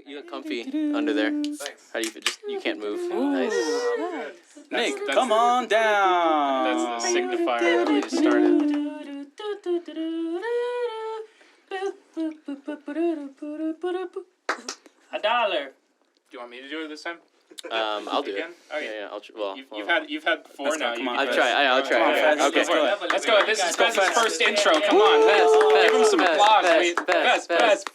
You look comfy under there. Thanks. How do you just you can't move. Nice. Nick, come on down. That's the signifier when we started. $1. Do you want me to do it this time? I'll do it. Okay. Yeah. You've had 4 now. I'll try. I'll try. Okay. Let's go. This is Bez's first intro. Come on. Give him some applause.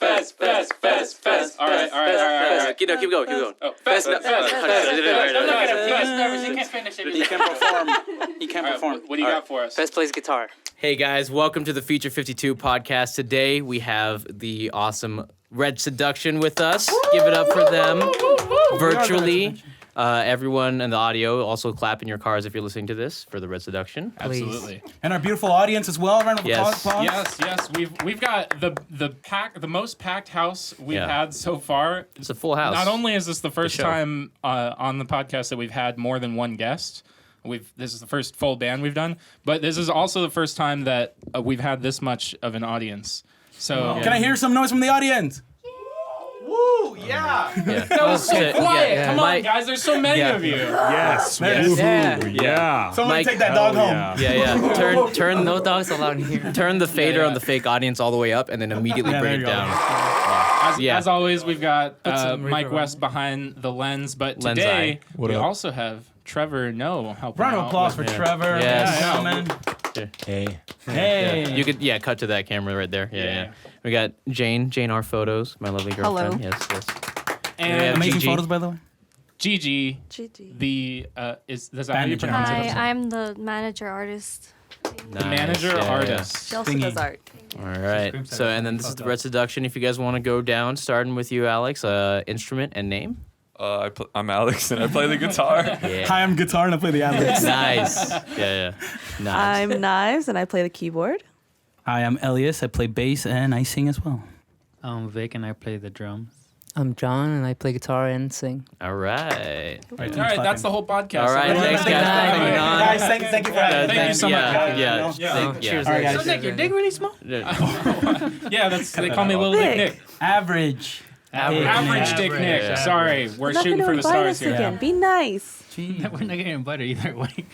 Bez. All right. Keep going. Oh, Bez. No. Don't look at him. He gets nervous. He can't finish He it. can't perform. What do you got for us? Best plays guitar. Hey guys, welcome to the Feature 52 podcast. Today we have the awesome Red Seduction with us. Give it up for them virtually. Everyone in the audio, also clap in your cars if you're listening to this for the Red Seduction. Absolutely. And our beautiful audience as well. Round of applause. Yes. We've got the most packed house we've had so far. It's a full house. Not only is this the first time on the podcast that we've had more than one guest. This is the first full band we've done, but this is also the first time that we've had this much of an audience. So Can I hear some noise from the audience? Woo! Yeah. That was so quiet. Come on, guys. There's so many of you. Yes. Yeah. Someone Mike- take that dog home. Yeah. Turn No dogs allowed in here. Turn the fader on the fake audience all the way up, and then immediately Yeah, bring it there you go. down. As always, we've got some Mike reverb West behind the lens, but Lens today eye. What we up? also have Trevor No helping Round of out applause for with- Trevor. Yes. Yeah, man. Hey. Hey. You could cut to that camera right there. Yeah. We got Jane R Photos, my lovely girlfriend. Hello. Yes. and Amazing Gigi. photos, by the way. Gigi. Gigi. The is that how you Manager. pronounce it? Hi, I'm the manager artist. The manager artist. She also Thingy. does art. All right. So, and then this is the Red Seduction. If you guys want to go down, starting with you, Alex, instrument and name. I'm Alex and I play the guitar. Yeah. Hi, I'm guitar and I play the Alex. Nice. Yeah. Nice. I'm Knives and I play the keyboard. Hi, I'm Elias. I play bass and I sing as well. I'm Vic and I play the drums. I'm John and I play guitar and sing. All right. All right, that's the whole podcast. All right. Thanks, guys, for coming on. Guys, thank you for having me. Thank you so much. Yeah. Cheers. All right, guys. Nick, your dick really small? Yeah, they call me Little Dick Nick. Average. Average Dick Nick. Yeah. Sorry, we're shooting for the stars here. Again. Be nice. We're not getting invited either way.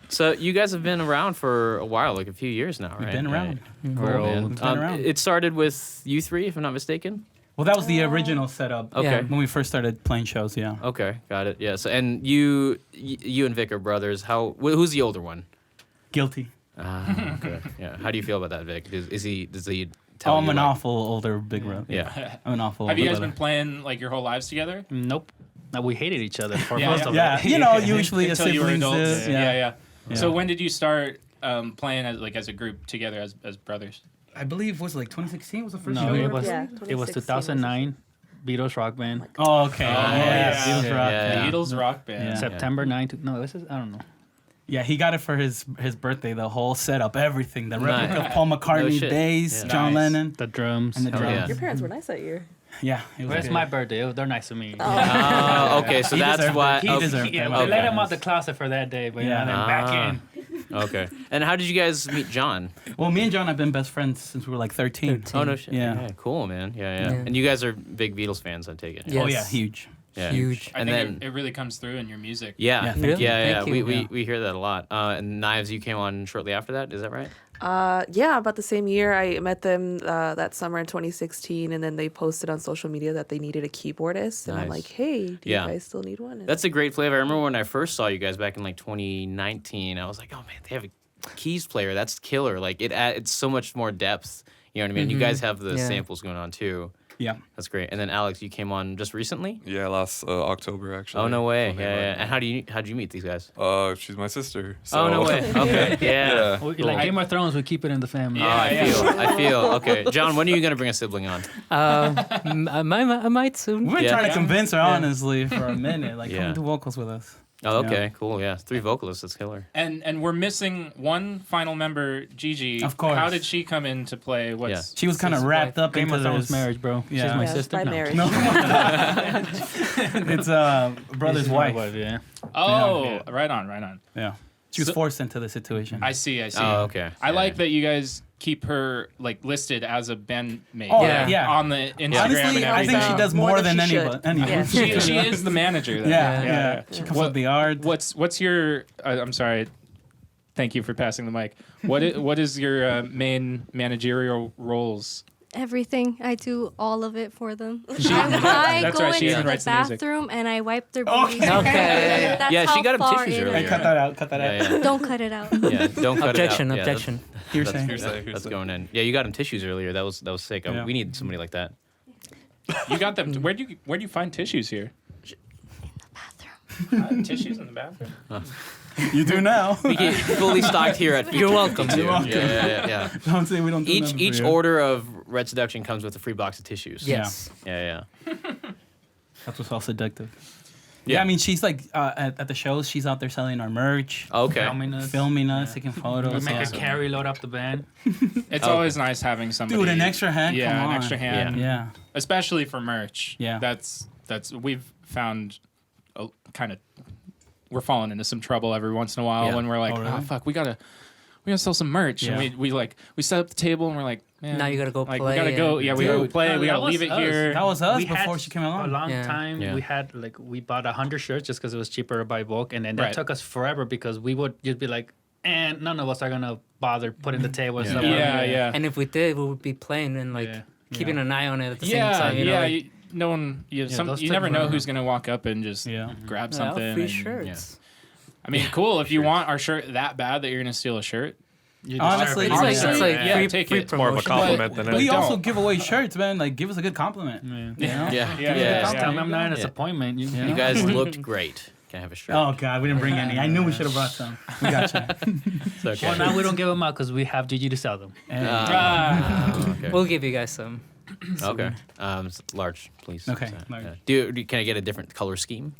So you guys have been around for a while, like a few years now, right? We've been around. We're man. old. We've been around. It started with you three, if I'm not mistaken. Well, that was the original setup. Okay. Yeah. When we first started playing shows, yeah. Okay, got it. Yeah. So, and you and Vic are brothers. Who's the older one? Guilty. Okay. Yeah. How do you feel about that, Vic? Does he Oh, tell I'm you an like- awful older big brother. Yeah. I'm an awful Have older you guys brother. been playing like your whole lives together? Nope. No, we hated each other for Yeah, most of Yeah, it. you know, usually a Until you were siblings. adults. Yeah. So when did you start playing as a group together as brothers? I believe, was it like 2016 was the first No, show? it was Yeah, it was 2009. Beatles rock band. Oh, okay. yeah. Beatles rock. Yeah. Beatles rock band. Yeah. September 9th. No, this is I don't know. Yeah, he got it for his birthday, the whole setup, everything. The replica Nice. of Paul McCartney, No shit. Daze, Yeah. John Nice. Lennon, The drums. and the Hell drums. yeah. Your parents were nice that year. Yeah, it was Well, it's good. my birthday. They're nice to me. Oh, okay. So He that's deserved why. it. He okay. deserved it. Yeah, Okay. we let him out the closet for that day, but Yeah. yeah, then back in. Okay. And how did you guys meet John? Well, me and John have been best friends since we were like 13. Oh no shit. Yeah. Cool, man. Yeah. Yeah. And you guys are big Beatles fans, I take it. Yeah. Oh, Yes. yeah, huge. Yeah. Huge. I And think then it really comes through in your music. yeah, Yeah, really? yeah. Thank you. We hear that a lot. And Knives, you came on shortly after that. Is that right? Yeah, about the same year. I met them that summer in 2016, and then they posted on social media that they needed a keyboardist, and I'm Nice. like, hey, do Yeah. you guys still need one? And That's a great flavor. I remember when I first saw you guys back in like 2019. I was like, oh man, they have a keys player. That's killer. Like it's so much more depth. You know what I mean? You guys have the Yeah. samples going on too. Yeah. That's great. And then Alex, you came on just recently. Yeah, last October actually. Oh no way! When they Yeah. invited And how'd you meet these guys? me. She's my sister. So. Oh no way! Okay. Yeah. Yeah. Well, like Game of Thrones, we keep it in the family. Oh, I feel. Okay, John, when are you gonna bring a sibling on? I might soon. We've been Yeah. trying to convince her, honestly, for a minute. Like, Yeah. come do vocals with us. Oh, okay, Yeah. cool. Yeah, 3 vocalists. That's killer. And we're missing one final member, Gigi. Of course. How did she come into play? What's She was kind of wrapped up Game into of Thrones this. marriage, bro. Yeah. She's my Yeah, sister. by No. marriage. No. It's brother's She's my wife. Yeah. Oh, Yeah. right on. Yeah. She was forced into the situation. I see. Oh, okay. I Yeah. like that you guys keep her like listed as a bandmate. Oh, Yeah. On the Instagram and Honestly, everything. I think she does More more than than she anybody. should. Yeah. She is the manager. Then. Yeah. She comes What- with the art. What's your? I'm sorry. Thank you for passing the mic. What is your main managerial roles? Everything. I do all of it for them. She- I that's go right, she into even the writes the music. bathroom and I wipe their booties. Okay. That's Yeah, she how got him far tissues in earlier. I Hey, am. cut that out. Cut that out. Yeah, Don't cut it out. yeah. Don't cut Objection, it out. objection. Hearsay. That's going in. Yeah, you got him tissues earlier. That was sick. Yeah. We need somebody like that. You got them. Where do you find tissues here? Tissues in the bathroom. You do now. We get fully stocked here at. You're welcome. You're welcome. Yeah. Don't say we don't do nothing Each for you. order of Red Seduction comes with a free box of tissues. Yes. Yeah. That's what's all seductive. Yeah. Yeah, I mean, she's like at the shows. She's out there selling our merch, Okay. filming us, taking We photos. make awesome. a carry load up the band. It's Okay. always nice having somebody. Dude, an extra hand. Yeah, Come an on. extra hand. Yeah. Especially for merch. Yeah. That's we've found kind of we're falling into some trouble every once in a while Yeah. when we're like, Oh, really? fuck, we gotta sell some merch. Yeah. And we set up the table and we're like, man, Now you gotta go like, play We gotta go. and- Yeah, we gotta Dude, play. We that gotta was leave it us. here. That was us We had before she came A along. long Yeah. time, Yeah. we bought 100 shirts just because it was cheaper to buy bulk, and then that Right. took us forever because we would just be like, and none of us are gonna bother putting the table and stuff. Yeah. And if we did, we would be playing and like Yeah. keeping an eye on it at the same Yeah, time. You know, like, no one. those You took never know forever. who's gonna walk up and just Yeah. grab "Oh, something. free and- shirts. I mean, cool. If you want our shirt that bad that you're gonna steal a shirt, You Honestly, deserve it. it's It's like Yeah, free, take free it. More of a promotion. compliment than We anything. also don't. give away shirts, man. Like, give us a good compliment. Yeah. You know? Yeah. Yeah. Tell me I'm not in a Yeah. disappointment. Yeah. You guys looked great. Can I have a shirt? Oh God, we didn't bring any. I knew we should have brought some. We got you. It's okay. Well, now we don't give them out because we have Gigi to sell them. Okay. We'll give you guys some. Okay. Large, please. Okay, So, large. can I get a different color scheme?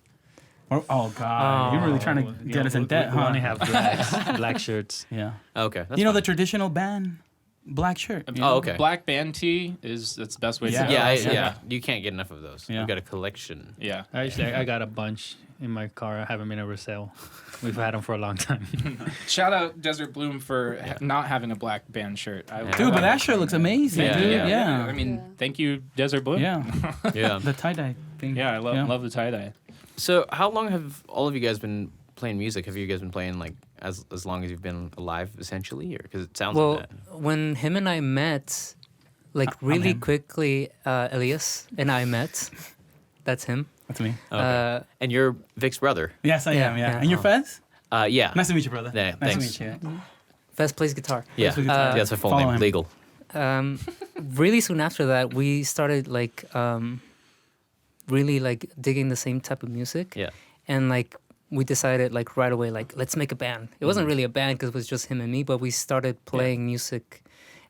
Oh God, you're really trying to get us in debt, We huh? only have black shirts. Yeah. Okay. That's You know the fine. traditional band, black shirt. you Oh, know? okay. Black band tee that's the best way Yeah. to go. Yeah. You can't get enough of those. Yeah. You've got a collection. Yeah. Actually, I got a bunch in my car. I haven't been able to sell. We've had them for a long time. Shout out Desert Bloom for not having a black band shirt. Dude, but that shirt looks amazing, Yeah, dude. yeah. Yeah. I mean, thank you, Desert Bloom. Yeah. Yeah. The tie dye thing. Yeah, I love the tie dye. So, how long have all of you guys been playing music? Have you guys been playing like as long as you've been alive, essentially, or because it sounds Well, like that? when him and I met, like really him. quickly, Elias and I met. That's him. That's me. Okay. And you're Vic's brother. Yes, I Yeah, am. Yeah. yeah. And your Fez? Yeah. Nice to meet you, brother. Yeah, nice thanks. to meet you. Fez plays guitar. Yeah. That's what guitar- That's my full Follow name. him. Legal. Really soon after that, we started like really like digging the same type of music. Yeah. And like we decided like right away, like let's make a band. It wasn't really a band because it was just him and me, but we started playing music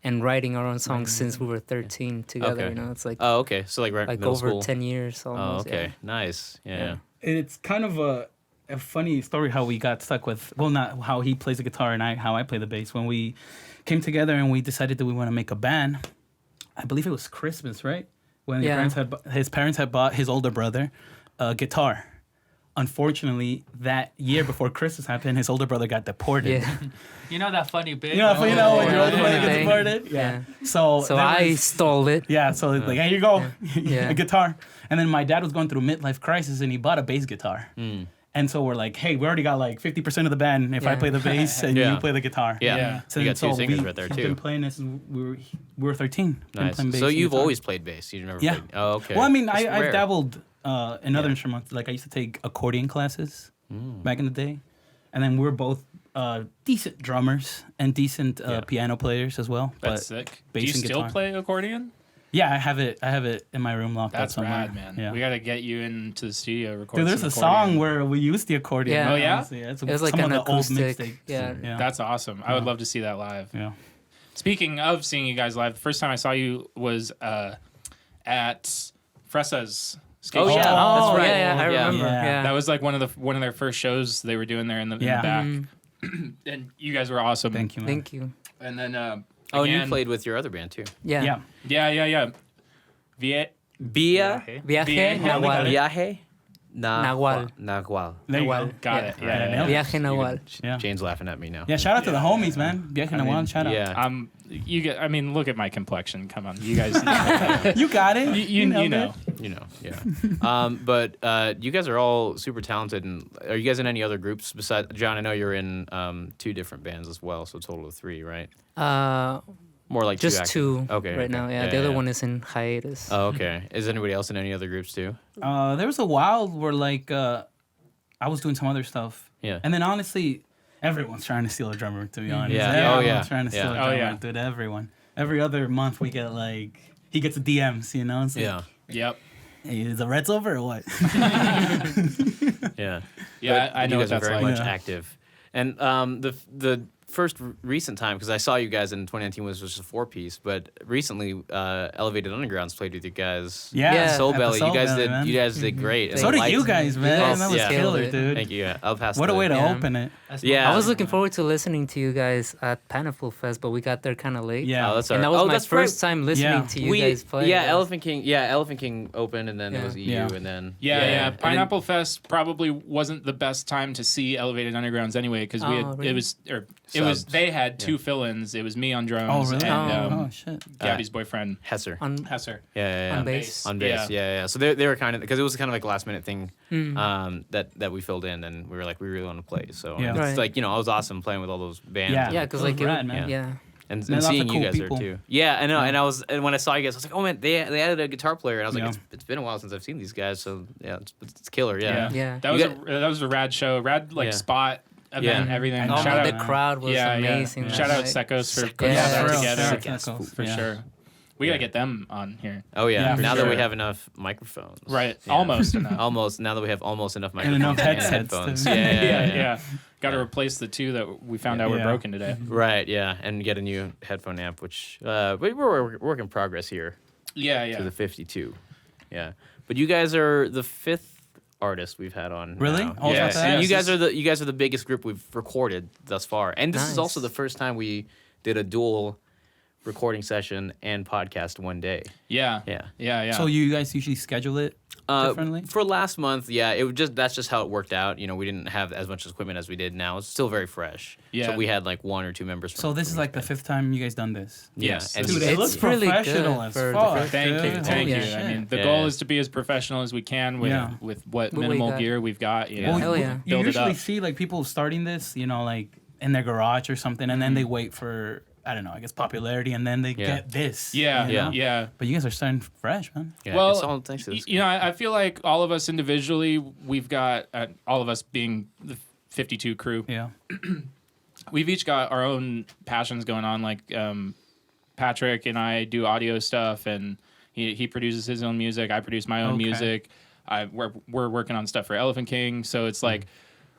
and writing our own songs since we were 13 together. Okay. You know, it's like Oh, okay. So like right like middle over school. 10 years Oh, almost. okay. Nice. Yeah. It's kind of a funny story how we got stuck with, well, not how he plays the guitar and how I play the bass. When we came together and we decided that we want to make a band, I believe it was Christmas, right? When Yeah. his parents had bought his older brother a guitar. Unfortunately, that year before Christmas happened, his older brother got deported. Yeah. You know that funny bit? You know when your older yeah, brother gets yeah. deported? Yeah. So So that I was- stole it. Yeah, so it's like, here you go, Yeah. a guitar. And then my dad was going through a midlife crisis and he bought a bass guitar. And so we're like, hey, we already got like 50% of the band if I Yeah. play the bass and Yeah. you play the guitar. Yeah. Yeah. So You then- got two so singers we right there have too. been playing this since we were 13. Been Nice. playing bass So and you've guitar. always played bass. You never Yeah. played. Oh, okay. Well, I mean, That's I've rare. dabbled in other instruments. Like I used to take accordion classes back in the day. And then we're both decent drummers and decent piano players as well. That's but sick. bass Do you and still guitar. play accordion? Yeah, I have it in my room locked up That's somewhere. rad, man. Yeah. We got to get you into the studio record. Dude, there's some a song accordion. where we used the accordion. Yeah. Oh, yeah? Honestly, it's It was like some an of the old acoustic. mixtapes. Yeah. That's awesome. I would love to see that live. Yeah. Speaking of seeing you guys live, the first time I saw you was at Fresa's skate Oh, shop. yeah. That's Oh, right. yeah, I Yeah. remember. Yeah. Yeah. That was like one of their first shows they were doing there in the Yeah. back. Mm, And you guys were awesome. Thank you, man. thank you. And then Oh, and you again- played with your other band too. Yeah. Yeah. Yeah. Via Viaje. Viaje. Nahual. Viaje. Nahual. Nahual. There you go. Got it. Yeah. Viaje Nahual. Yeah. Jane's laughing at me now. Yeah, shout out to the homies, man. Viaje Nahual, shout out. Yeah. You get. I mean, look at my complexion. Come on, you guys. You got it. you know. You know, yeah. But you guys are all super talented. And are you guys in any other groups besides John? I know you're in 2 different bands as well, so a total of 3, right? More like Just active. 2 Okay, right okay. now. Yeah, the other one is in hiatus. Oh, okay. Is anybody else in any other groups too? There was a while where like I was doing some other stuff. Yeah. And then honestly, everyone's trying to steal a drummer. To be honest, Yeah. Everyone's Oh, yeah. trying to steal a Yeah. drummer, dude. Everyone. Every other month we get like he gets DMs, you know. It's like, Yeah. Yep. Hey, is the Reds over or what? Yeah. Yeah, But I know you what guys are that's very like. much active. And the first recent time, because I saw you guys in 2019 was just a 4-piece, but recently Elevated Underground's played with you guys. Yeah, Soul at the Belly. Soul You guys Belly, did. man. You guys did great. And So the did lights- you guys, man. guys That was yeah. killer, killed it. dude. Thank you. Yeah, I'll pass. What a way to Yeah. open it. Yeah. I was looking forward to listening to you guys at Pineapple Fest, but we got there kind of late. Yeah. Oh, that's And that alright. was my that's first right. time listening Yeah. to you guys play. Yeah, Elephant King. Yeah, Elephant King opened, and then it Yeah. was EU, Yeah. and then Yeah. And then- Pineapple Fest probably wasn't the best time to see Elevated Undergrounds anyway, because we had Oh, really? it was Subs. they had 2 fill-ins. It was me on drums Oh, really? and Oh, shit. Gabby's boyfriend Hesser. on Hesser. Yeah. on bass. On bass, yeah. So they were kind of, because it was kind of like a last minute thing that we filled in, and we were like, we really want to play. So Yeah. it's Right. like, it was awesome playing with all those bands. Yeah. Yeah, because It was like rad, man. yeah. And Man, lots seeing of you cool guys people. there too. Yeah, I know. And when I saw you guys, I was like, oh man, they added a guitar player, and I was like, Yeah. it's been a while since I've seen these guys, so yeah, it's killer. Yeah. Yeah. That You was a rad show. Rad Yeah. spot event, Yeah. everything. I know. Oh, Shout man, out the crowd was amazing. Yeah. that Shout out night. Secos for Secos. putting Yeah, that for real, together. shout out Secos. Secos. For Yeah. sure. We gotta get them on here. Oh yeah. Yeah, for Now that we sure. have enough microphones. Right. Yeah. Almost enough. Almost. Now that we have almost enough And microphones enough headsets, headphones. too. Yeah. Got to replace the 2 that we found out were Yeah. broken today. Right. Yeah, and get a new headphone amp, which we're work in progress here Yeah. to the 52. Yeah, but you guys are the 5th artist we've had on. Really? now. Oh, Yeah. that's And fast. you guys are the biggest group we've recorded thus far, and this is Nice. also the first time we did a dual recording session and podcast one day. Yeah. Yeah. So you guys usually schedule it differently? For last month, yeah, that's just how it worked out. We didn't have as much equipment as we did now. It's still very fresh. Yeah. So we had like 1 or 2 members. So this is like the 5th time you guys done this. Yes. And Dude, It's it looks really professional good as for the fuck. first- Thank you, dude. thank Holy you. shit. I mean, the Yeah. goal is to be as professional as we can with Yeah. what What we minimal got. gear we've got. You know? Well, Hell yeah. You Build it usually up. see like people starting this, like in their garage or something, and then they wait for I don't know, I guess popularity, and then they Yeah. get this. Yeah, you know? yeah. But you guys are starting fresh, man. Yeah, Well, it's all thanks to this. I feel like all of us individually, we've got all of us being the 52 crew. Yeah. We've each got our own passions going on. Like Patrick and I do audio stuff, and he produces his own music. I produce my own Okay. music. We're working on stuff for Elephant King, so it's like.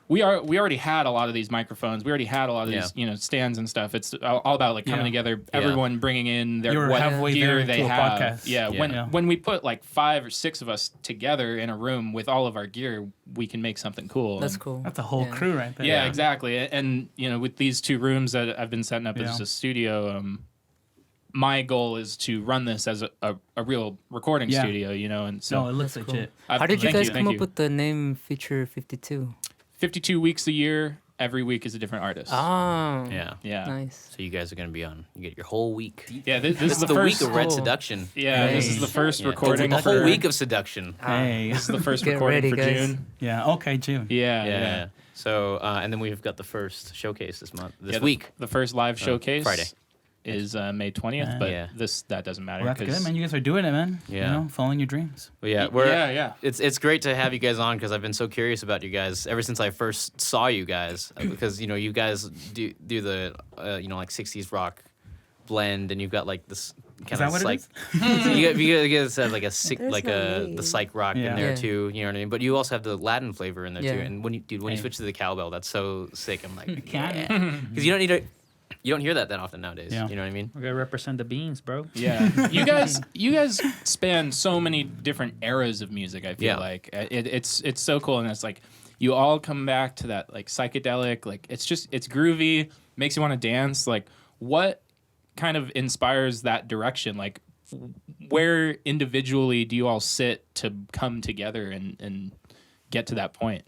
We already had a lot of these microphones. We already had a lot of these, stands and stuff. It's all about like coming Yeah. together, everyone bringing in their You're what halfway gear there they to a have. podcast. Yeah, Yeah. when we put like 5 or 6 of us together in a room with all of our gear, we can make something cool. That's And- cool. That's a whole Yeah. crew right there. Yeah, exactly. And with these 2 rooms that I've been setting up as Yeah. a studio, my goal is to run this as a real recording Yeah. studio. And so No, it looks That's cool. legit. I- How did you thank guys thank come up with the name Feature 52? 52 weeks a year? Every week is a different artist. Oh, Yeah. Yeah. nice. So you guys are gonna be on. You get your whole week. Yeah, this This is is the the first. week of Red Cool. Seduction. Yeah, this is Hey. the first Yeah. recording. The whole for- week of seduction. Hey. This is the first Get recording ready, for guys. June. Yeah. Okay, June. Yeah, Yeah. So and then we've got the first showcase this Yeah, week. The first live showcase Friday. is May 20th, but Yeah. that doesn't matter. Well, that's 'cause- good, man. You guys are doing it, man. Yeah. Following your dreams. But yeah, yeah. It's great to have you guys on because I've been so curious about you guys ever since I first saw you guys because you guys do the like 60s rock blend and you've got like this kind Is that of what it psych. is? you guys have like There's like no the name. psych rock in Yeah. there Yeah. too. You know what I mean? But you also have the Latin flavor in there too. Yeah. And when you Hey. switch to the cowbell, that's so sick. I'm like, Can. because you don't hear that often nowadays. Yeah. You know what I mean? We're gonna represent the beans, bro. Yeah, you guys span so many different eras of music. I feel Yeah. like it's so cool, and it's like you all come back to that like psychedelic, like it's groovy, makes you want to dance. Like what kind of inspires that direction? Like where individually do you all sit to come together and get to that point?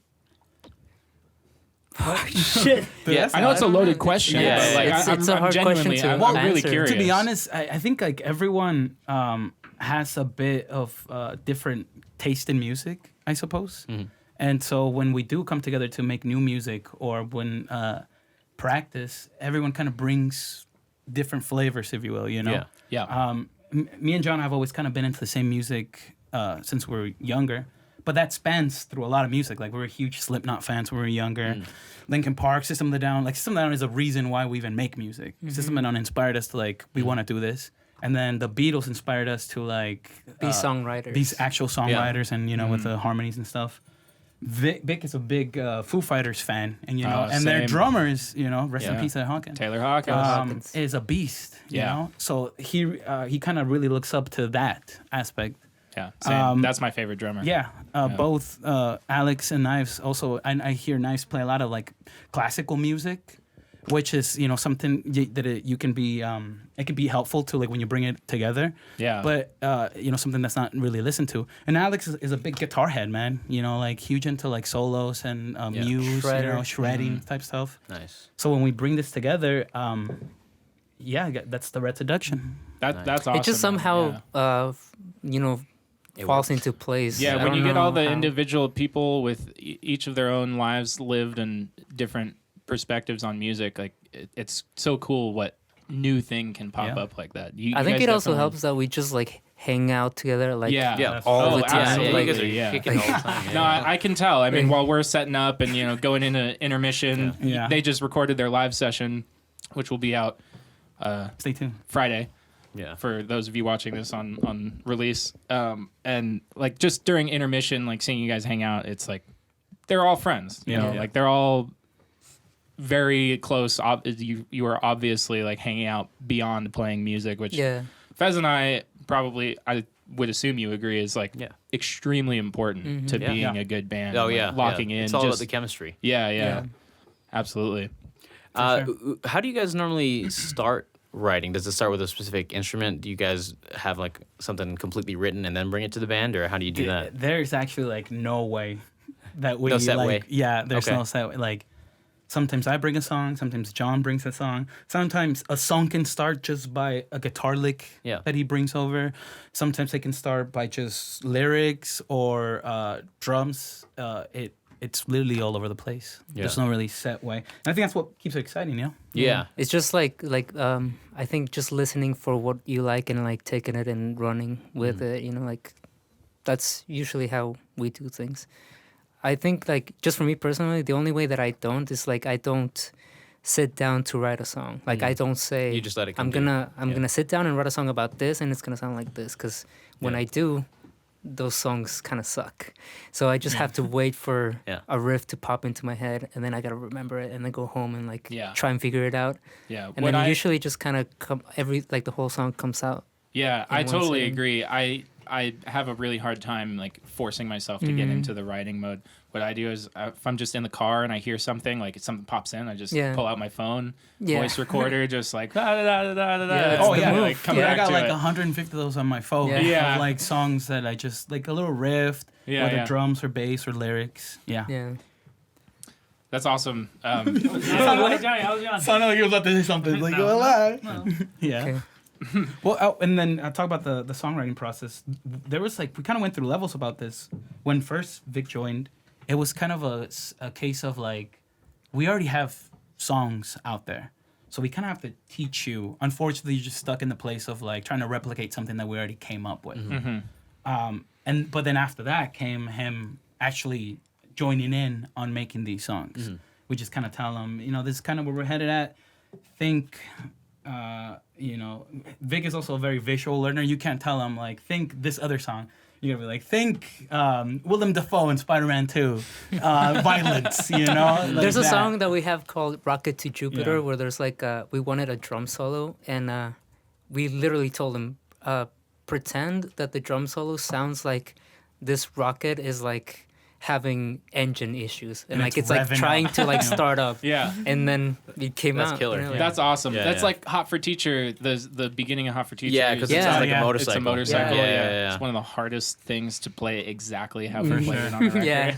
Shit. Yeah, I know it's a loaded question. Yeah, but, like, it's a hard question to I'm really answer. curious. To be honest, I think like everyone has a bit of different taste in music, I suppose. And so when we do come together to make new music or when practice, everyone kind of brings different flavors, if you will, you know? Yeah. Me and John have always kind of been into the same music since we were younger. But that spans through a lot of music. Like, we were huge Slipknot fans when we were younger. Linkin Park, System of a Down. Like, System of a Down is a reason why we even make music. System of a Down inspired us to, like, we want to do this. And then the Beatles inspired us to, like... Be songwriters. These actual songwriters and, you know, with the harmonies and stuff. Vic is a big Foo Fighters fan. And, you know, and their same. drummers, you know, rest in peace, Hawkins. Taylor Hawkins. Is a beast, you Yeah. know? So he kind of really looks up to that aspect. Yeah, same. That's my favorit drummer. Yeah, both Alex and Knives also. I hear Knives play a lot of like classical music, which is, you know, something you can be. It can be helpful to like when you bring it together. Yeah. But you know, something that's not really listened to. And Alex is a big guitar head, man. You know, like huge into like solos and muse, you know, shredding type stuff. Nice. So when we bring this together, that's the Red Seduction. That's awesome. It just somehow, you know, falls into place. Yeah, I when don't you get know all the how. individual people with each of their own lives lived and different perspectives on music, like it's so cool what new thing can pop up like that. I think it also helps that we just like hang out together, like all the time. Absolutely, you guys are yeah. kicking all the time. No, I can tell. I mean, while we're setting up and, you know, going into intermission, Yeah. they just recorded their live session, which will be out Stay tuned. Friday. Yeah. For those of you watching this on release, and like just during intermission, like seeing you guys hang out, it's like they're all friends, you know, like they're all very close. You are obviously like hanging out beyond playing music, which Fez and I would assume you agree is like extremely important to being a good band. Oh, like, locking in. It's all about the chemistry. Yeah, absolutely. How do you guys normally start writing? Does it start with a specific instrument? Do you guys have like something completely written and then bring it to the band, or how do you do that? There's actually like no way that we No set like, way? Yeah, there's Okay. no set way. Like sometimes I bring a song, sometimes John brings a song. Sometimes a song can start just by a guitar lick that he brings over. Sometimes it can start by just lyrics or drums. It's literally all over the place. Yeah. There's no really set way. And I think that's what keeps it exciting, you know? Yeah. It's just like I think just listening for what you like and like taking it and running with it, you know, like that's usually how we do things. I think like just for me personally, the only way that I don't is like I don't sit down to write a song. Like I don't say You just let it come I'm to you. gonna sit down and write a song about this and it's gonna sound like this, because when I do, those songs kind of suck. So I just have to wait for a riff to pop into my head, and then I gotta remember it, and then go home and like try and figure it out. Yeah, and then usually just kind of the whole song comes out. Yeah, I one totally sitting. agree. I have a really hard time like forcing myself to get into the writing mode. What I do is if I'm just in the car and I hear something, like if something pops in, I just pull out my phone, voice recorder, just like da da da da da da. Oh, yeah. Like, come I back got to like it. 150 of those on my phone. Yeah. Of, like songs that I just, like a little riff, whether drums or bass or lyrics. Yeah. That's awesome. Sounded like he was about to say something. Like, go alive. Yeah. Okay. Well, and then talk about the songwriting process. There was like, we kind of went through levels about this. When first Vic joined, it was kind of a case of like, we already have songs out there. So we kind of have to teach you. Unfortunately, you're just stuck in the place of like trying to replicate something that we already came up with. But then after that came him actually joining in on making these songs. We just kind of tell him, you know, this is kind of where we're headed at. Think, you know, Vic is also a very visual learner. You can't tell him like, think this other song. You're gonna be like, think Willem Dafoe in Spider-Man 2, Violence, you know? Like There's a that. song that we have called Rocket to Jupiter where there's like, we wanted a drum solo, and we literally told him, pretend that the drum solo sounds like this rocket is like having engine issues, and And like it's it's like revving trying up. to like start up, Yeah. and then it came That's out. killer, you know, yeah. like- That's awesome. Yeah, That's yeah. like Hot for Teacher. The beginning of Hot for Teacher. Yeah, because is- it Yeah. sounds like Yeah. a it's motorcycle. a motorcycle. Yeah, Yeah, yeah, yeah. It's one of the hardest things to play exactly how we Mhm. played it on the record. Yeah.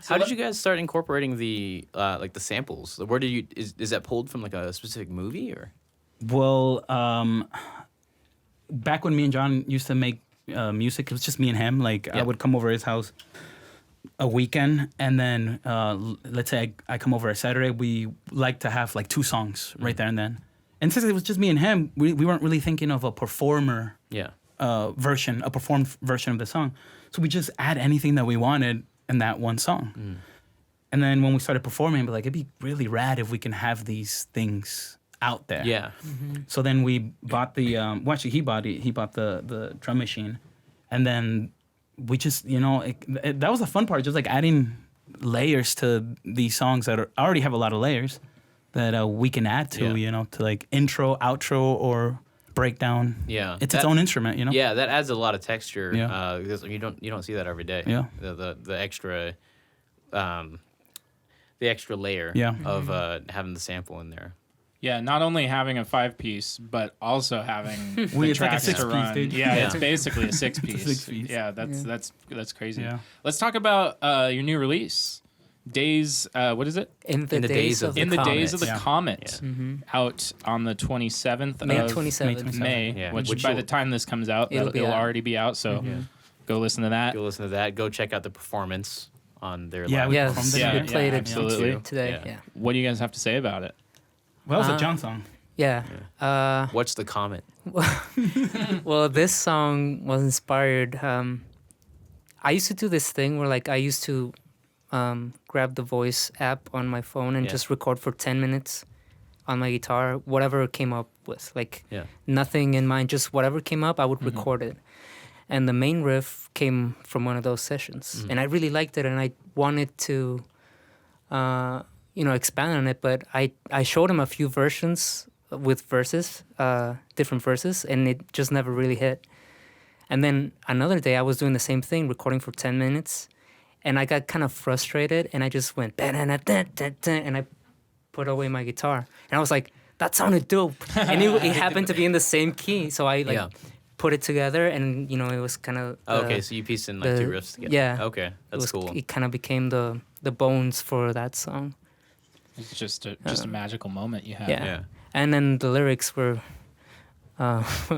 How did you guys start incorporating the like the samples? Where did you is that pulled from like a specific movie or? Well, back when me and John used to make music, it was just me and him. Like I Yeah. would come over his house a weekend, and then let's say I come over a Saturday. We like to have like 2 songs right there and then. And since it was just me and him, we weren't really thinking of a performer Yeah. version, a performed version of the song. So we just add anything that we wanted in that one song. And then when we started performing, we're like, it'd be really rad if we can have these things out there. Yeah. So then we bought the well, actually he bought the drum machine, and then we just that was the fun part, just like adding layers to these songs that already have a lot of layers that we can add to to like intro, outro, or breakdown. Yeah. It's its own instrument, you know. Yeah, that adds a lot of texture. Yeah. Because you don't see that every day. Yeah. The extra, the extra layer. Yeah. Of having the sample in there. Yeah, not only having a 5-piece, but also having the It's like a tracks to 6-piece, run. dude. Yeah, Yeah. it's basically a 6-piece. 6-piece. Yeah, that's crazy. Yeah. Let's talk about your new release, Daze. What is it? In the days of the In the Comet. Days of the Yeah. Comet, Mm-hmm. out on the 27th May of 27th. May, Yeah. which Which by you'll- the time this comes out, It'll it'll, be it'll out. already be out. So go listen to that. Go listen to that. Go check out the performance on their Yeah, live. we Yes, performed it. Yeah, we played it absolutely. today. Yeah. Yeah. What do you guys have to say about it? Well, that was a Uh, John song. Yeah. What's the Comet? Well, this song was inspired. I used to do this thing where, like, I used to grab the voice app on my phone and Yeah. just record for 10 minutes on my guitar, whatever it came up with. Like, Yeah. nothing in mind, just whatever came up, I would record it. And the main riff came from one of those sessions. And I really liked it, and I wanted to, expand on it. But I showed him a few versions with verses, different verses, and it just never really hit. And then another day I was doing the same thing, recording for 10 minutes, and I got kind of frustrated, and I just went, and I put away my guitar. And I was like, that sounded dope. And it happened to be in the same key, so I put it together, and it was kind of... Okay, so you pieced in like the- 2 riffs together. yeah. Okay, that's cool. It kind of became the bones for that song. It's just a magical moment you have. Yeah. Yeah. And then the lyrics were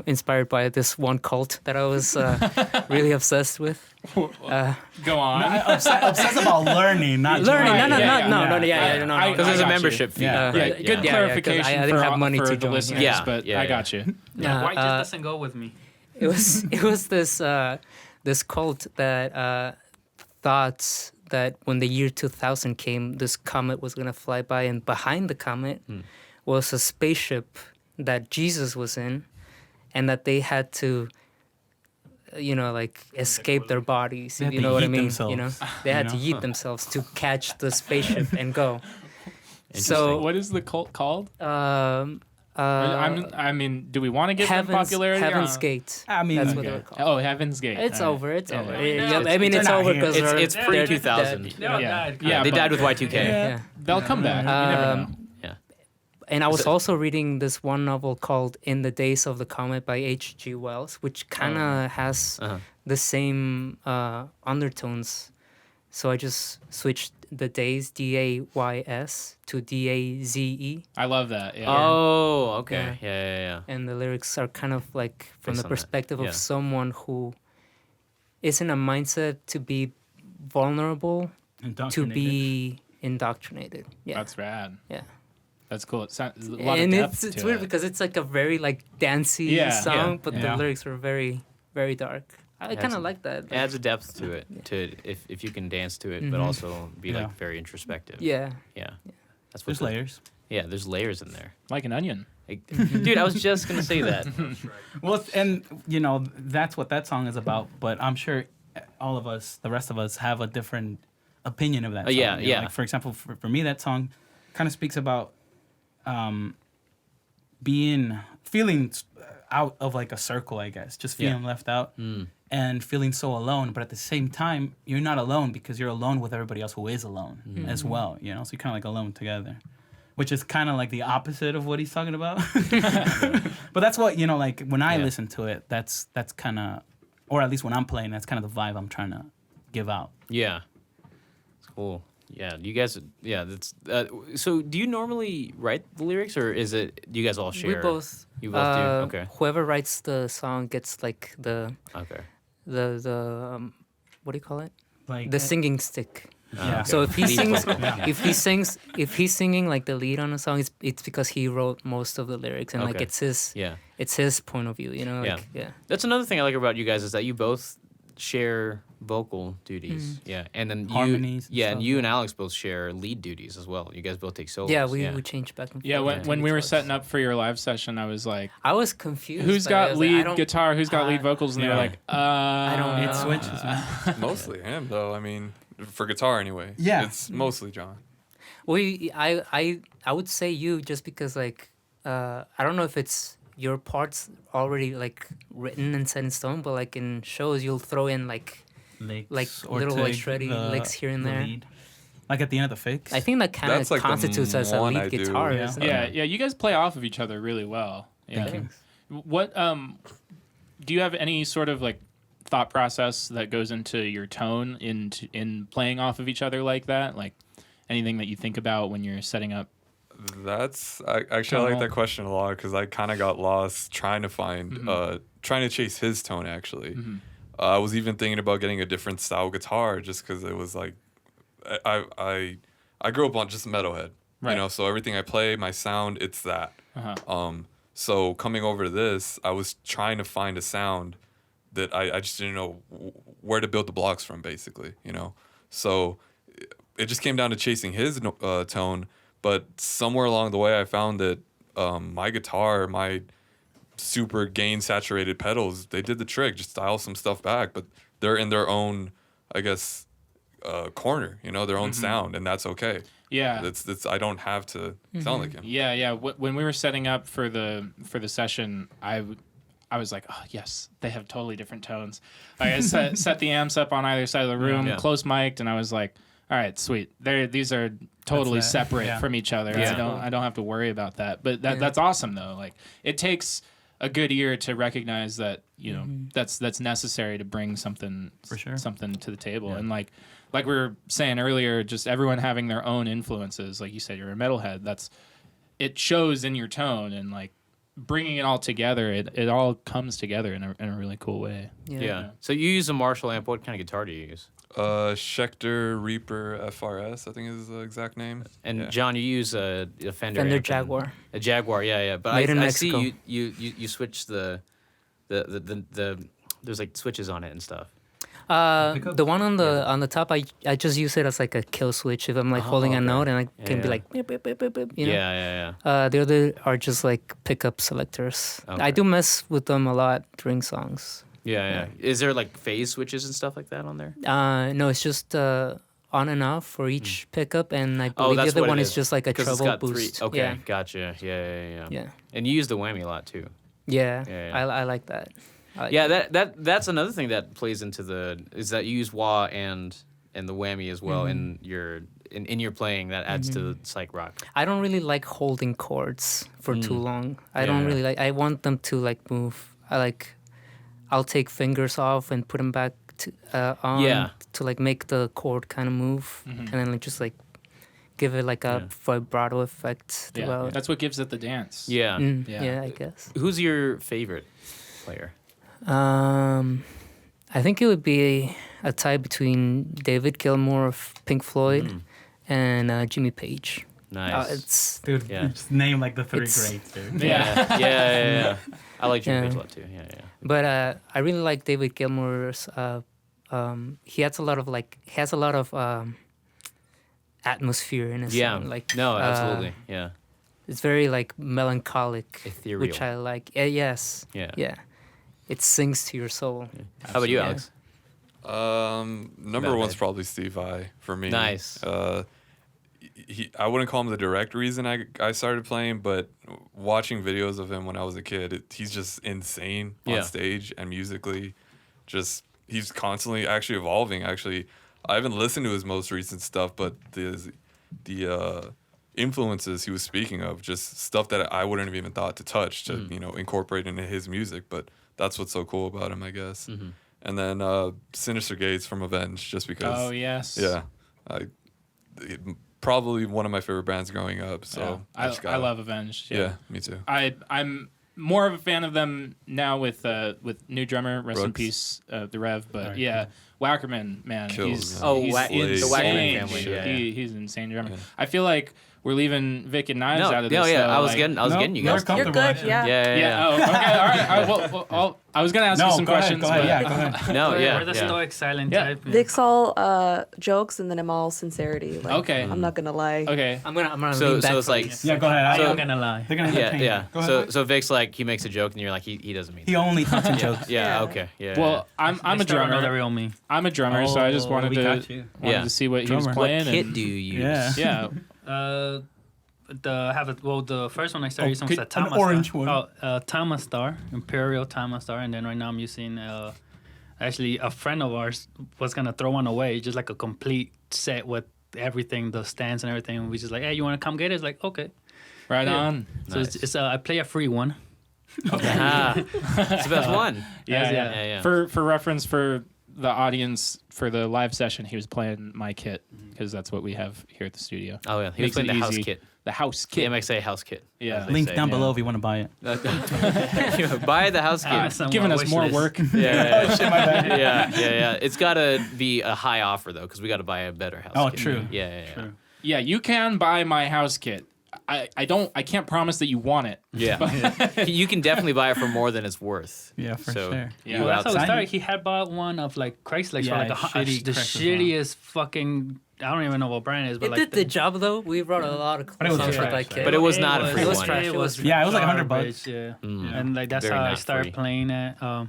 inspired by this one cult that I was really obsessed with. Go on. Obsessed about learning, not Learning, Right, no, yeah, no. Because there's a got you. membership fee. Yeah. Yeah, Yeah, good yeah, 'cause clarification I didn't for, have money for to the join. listeners, Yeah, but yeah, I yeah. got you. White just doesn't go with me. It was this cult that thought that when the year 2000 came, this comet was gonna fly by, and behind the comet was a spaceship that Jesus was in, and that they had to, escape their bodies. They had You to know what I yeet mean? themselves, They had you to yeet themselves to catch the spaceship and go. So, So, what is the cult called? um, I mean, do we want to give them popularity? Heaven's Gate. I mean, That's what Okay. they were called. Oh, Heaven's Gate. It's All right. over. It's Yeah, over. yeah. I mean, They're it's not over here. because It's pre 2000. They're all Yeah. dead. Yeah, They but died with Y2K. Yeah. They'll come back. You never know. And I was also reading this one novel called In the Days of the Comet by H.G. Wells, which kind of has the same undertones. So I just switched the Days, Days, to Daze. I love that. Yeah. Oh, okay. Yeah. And the lyrics are kind of like from Based the on that, perspective yeah. of someone who is in a mindset to be vulnerable, to be indoctrinated. Yeah. That's rad. Yeah. That's cool. It's a lot And of depth it's to weird it. because it's like a very like dancey Yeah, song, yeah, but yeah. the lyrics are very, very dark. I kind some- of like that. It adds a depth to it. If you can dance to it, but also be Yeah. like very introspective. Yeah. Yeah. That's There's what layers. Yeah, there's layers in there. Like an onion. Like, dude, I was just gonna say that. Well, and that's what that song is about. But I'm sure all of us, the rest of us, have a different opinion of that. Song, yeah, you know? yeah. Like, for example, for me, that song kind of speaks about feeling out of like a circle, I guess, just feeling left out. and feeling so alone, but at the same time, you're not alone because you're alone with everybody else who is alone as well, you know? So you're kind of like alone together, which is kind of like the opposite of what he's talking about. But that's what, you know, like when I listen to it, that's kind of, or at least when I'm playing, that's kind of the vibe I'm trying to give out. Yeah. It's cool. Yeah, you guys, that's, so do you normally write the lyrics or is it, do you guys all share? We both. You both do? Okay. Whoever writes the song gets like the what do you call it? Like The singing stick. Yeah. So if he Lead sings, vocal. if he's singing like the lead on a song, it's because he wrote most of the lyrics and like Okay. it's his point of view, you know? Like, yeah. That's another thing I like about you guys is that you both share vocal duties. Yeah. And then Harmonies and and stuff. you and Alex both share lead duties as well. You guys both take solos. Yeah, we change back and forth. Yeah, when between we each were other. setting up for your live session, I was like, I was confused. who's like, I got was like, I lead don't- guitar? Who's got lead vocals? And they were yeah. like, I don't know. It switches, man. Mostly him, though. I mean, for guitar anyway. Yeah. It's mostly John. Well, I would say you just because like I don't know if it's your parts already like written and set in stone, but like in shows you'll throw in like Or little like take shreddy licks here and the there. lead. Like at the end of the fix. I think that kind That's of like the constitutes as a one lead I do. guitar. Yeah. Isn't it? yeah, you guys play off of each other really well. Yeah. Thank you. What do you have any sort of like thought process that goes into your tone in playing off of each other like that? Like anything that you think about when you're setting up? Actually, I like that question a lot because I kind of got lost trying to find, trying to chase his tone, actually. I was even thinking about getting a different style guitar just because it was like, I grew up on just metalhead, Right. you know, so everything I play, my sound, it's that. Uh-huh. So coming over to this, I was trying to find a sound that I just didn't know where to build the blocks from, basically, you know. So it just came down to chasing his tone, but somewhere along the way, I found that my guitar, my super gain saturated pedals, they did the trick. Just dial some stuff back, but they're in their own, I guess, corner, you know, their own sound, and that's okay. Yeah. That's I don't have to sound like him. Yeah. When we were setting up for the session, I was like, oh yes, they have totally different tones. I set the amps up on either side of the room, Yeah. close mic'd, and I was like, all right, sweet. These are totally That's that. separate Yeah. from each other. Yeah. I don't have to worry about that. But Yeah. that's awesome though. Like it takes a good ear to recognize that, you know, that's necessary to bring something For sure. something to the table. And like we were saying earlier, just everyone having their own influences. Like you said, you're a metalhead. It shows in your tone, and like bringing it all together, it all comes together in a really cool way. Yeah. So you use a Marshall amp. What kind of guitar do you use? Schecter Reaper FRS, I think is the exact name. And Yeah. John, you use a Fender Fender amp and- Jaguar. A Jaguar, yeah. But Made in I see Mexico. you switch the there's like switches on it and stuff. The one on the top, I just use it as like a kill switch if I'm like holding a okay. note and I can Yeah. be like beep, beep, beep, beep, beep, you know. Yeah. The other are just like pickup selectors. Okay. I do mess with them a lot during songs. Yeah. Is there like phase switches and stuff like that on there? No, it's just on and off for each pickup, and I Oh, believe the that's other what one it is just like a 'Cause it's treble got boost. three. Okay, Yeah. gotcha. Yeah. Yeah. And you use the whammy a lot too. Yeah. Yeah. I like that. I like Yeah, that's another thing that plays into is that you use wah and the whammy as well in your playing that adds to the psych rock. I don't really like holding chords for too long. I don't Yeah. really like. I want them to like move. I'll take fingers off and put them back to on Yeah. to like make the chord kind of move, and then like, just like give it like a vibrato effect Yeah. throughout. That's what gives it the dance. Yeah. Yeah. Yeah, I guess. Who's your favorite player? I think it would be a tie between David Gilmour of Pink Floyd and Jimmy Page. Nice. It's Dude, Yeah. just name like the three It's- greats, dude. Yeah. I like Jimmy Yeah. Page a lot too. Yeah. But I really like David Gilmour's. He has a lot of atmosphere in his Yeah. song. Like No, absolutely. Yeah. it's very like melancholic, Ethereal. which I like. Yes. Yeah. Yeah. It sings to your soul. How about you, Yeah. Alex? Number one's probably Steve Vai for me. Nice. I wouldn't call him the direct reason I started playing, but watching videos of him when I was a kid, he's just insane Yeah. on stage and musically. just he's constantly actually evolving. Actually, I haven't listened to his most recent stuff, but the influences he was speaking of, just stuff that I wouldn't have even thought to touch to incorporate into his music. But that's what's so cool about him, I guess. And then Sinister Gates from Avenged, just because. Oh yes. Yeah, probably one of my favorite bands growing up. So I love Avenged. Yeah, me too. I'm more of a fan of them now with new drummer, rest in Brooks. peace, the Rev. But Right. yeah, Wackerman, man, Kills, he's man. he's the insane. Wackerman family, yeah. He's an insane drummer. Yeah. I feel like we're leaving Vic and Knives out of this. yeah. though, I was like- getting you You're guys. You're comfortable, good. actually. Yeah. Yeah. Oh, okay. All right. Well, I was gonna ask you some go ahead, questions. Go ahead. but Yeah, go ahead. No, yeah. We're the stoic silent Yeah. type. Vic's all jokes, and then I'm all sincerity. Like, Okay. I'm not gonna lie. Okay. I'm gonna So lean back it's from like this. Yeah, go ahead. I'm So- not gonna lie. They're gonna hit yeah. Go ahead. So Vic's like he makes a joke and you're like he doesn't mean. He only talks in jokes. Yeah. Yeah. Okay. Yeah. Well, I'm a They still don't know the drummer. real me. I'm a drummer, so I just wanted we to got you. Yeah. to see what he was Drummer. playing. what kit and, do you use? Yeah. Yeah. The first one I started using was a an Tama orange Star. one. Tama Star, Imperial Tama Star, and then right now I'm using actually a friend of ours was gonna throw one away, just like a complete set with everything, the stands and everything. And we just like, hey, you wanna come get it? It's like, okay. Right Yeah. on. So Nice. it's I play a free one. Ah, it's the best one. Yeah, Yeah. Yeah. For reference for the audience for the live session, he was playing my kit because that's what we have here at the studio. Oh yeah. He was Makes playing it the house easy. kit. The house The kit. MXA house kit. Yeah. as they Link say. down yeah. below if you want to buy it. Buy the house kit. Some Giving us wish more list. work. Yeah. Yeah. It's got to be a high offer though, because we got to buy a better house. Oh, kit. true. Yeah. True. Yeah, you can buy my house kit. I can't promise that you want it. Yeah. You can definitely buy it for more than it's worth. Yeah, for So, sure. Yeah. Well, that's how it outside. started. He had bought one of like Craigslist for Yeah, like shitty the Craigslist shittiest fucking. I don't even know what brand it is, but It like did the job though. We brought a lot of But it was clothes trash, like right? But it was not a free It was one. trash. It was Yeah, it was like $100 garbage, yeah. Mm. And like that's Very how I not started free. playing it. I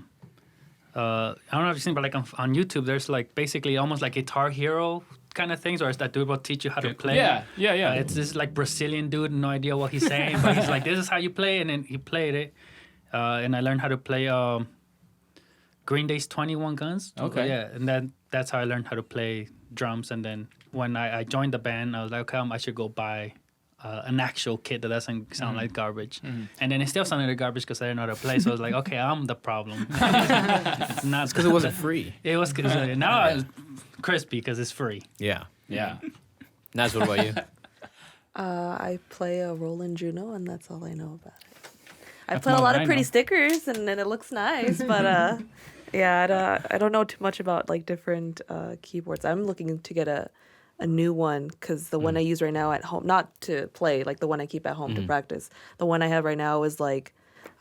don't know if you've seen, but like on YouTube, there's like basically almost like Guitar Hero kind of things, or it's that dude will teach you how to play. Yeah. It's this like Brazilian dude, no idea what he's saying, but he's like, "This is how you play," and then he played it, and I learned how to play Green Day's 21 Guns. Okay. Yeah, and then that's how I learned how to play drums. And then when I joined the band, I was like, okay, I should go buy an actual kit that doesn't sound like garbage. And then it still sounded like garbage because I didn't know how to play. So I was like, okay, I'm the problem. It's not Because it wasn't free. It was cause, now it's crispy because it's free. Yeah. Yeah. That's what about you? I play a Roland Juno, and that's all I know about it. I That's play a more lot than of I pretty know. stickers, and then it looks nice, but yeah, I don't know too much about like different keyboards. I'm looking to get a new one because the one I use right now at home, not to play, like the one I keep at home to practice. The one I have right now is like,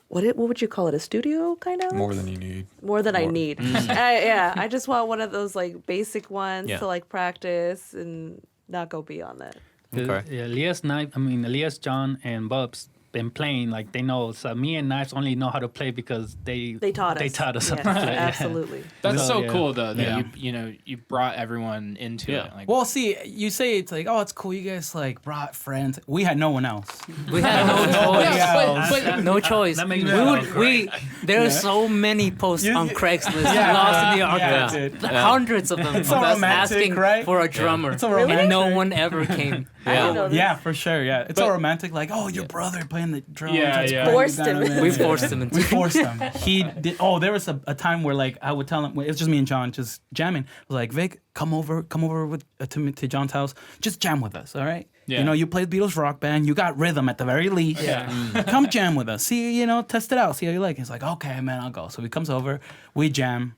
what would you call it? A studio kind of? More than you need. More than I More. need. Yeah, I just want one of those like basic ones Yeah. to like practice and not go beyond that. Okay. Yeah, Elias, John, and Bubs been playing, like they know. So me and Knives only know how to play because they taught us. They taught us Yeah, how to play. absolutely. That's So, so yeah. cool though that Yeah. you brought everyone into Yeah. it. Like, Well, see, you say it's like, oh, it's cool. You guys like brought friends. We had no one else. We had no choice. Yeah, No choice. That makes me We feel there are so many posts You- on Craigslist Yeah. lost in the Yeah, archives. dude. Hundreds of them. It's so of us romantic, asking right? for a drummer. It's so romantic. And no one ever came. I don't know this. Yeah, for sure. Yeah, it's But- all romantic. Like, oh, your brother playing the drums. Yeah, that's yeah. great. Forced You got him. in. We forced him into We forced him. He did. Oh, there was a time where like I would tell him, it was just me and John just jamming. I was like, Vic, come over with to John's house. Just jam with us, all right? Yeah. You know, you play the Beatles rock band. You got rhythm at the very least. Yeah. Come jam with us. See, test it out. See how you like it. He's like, okay, man, I'll go. So he comes over. We jam,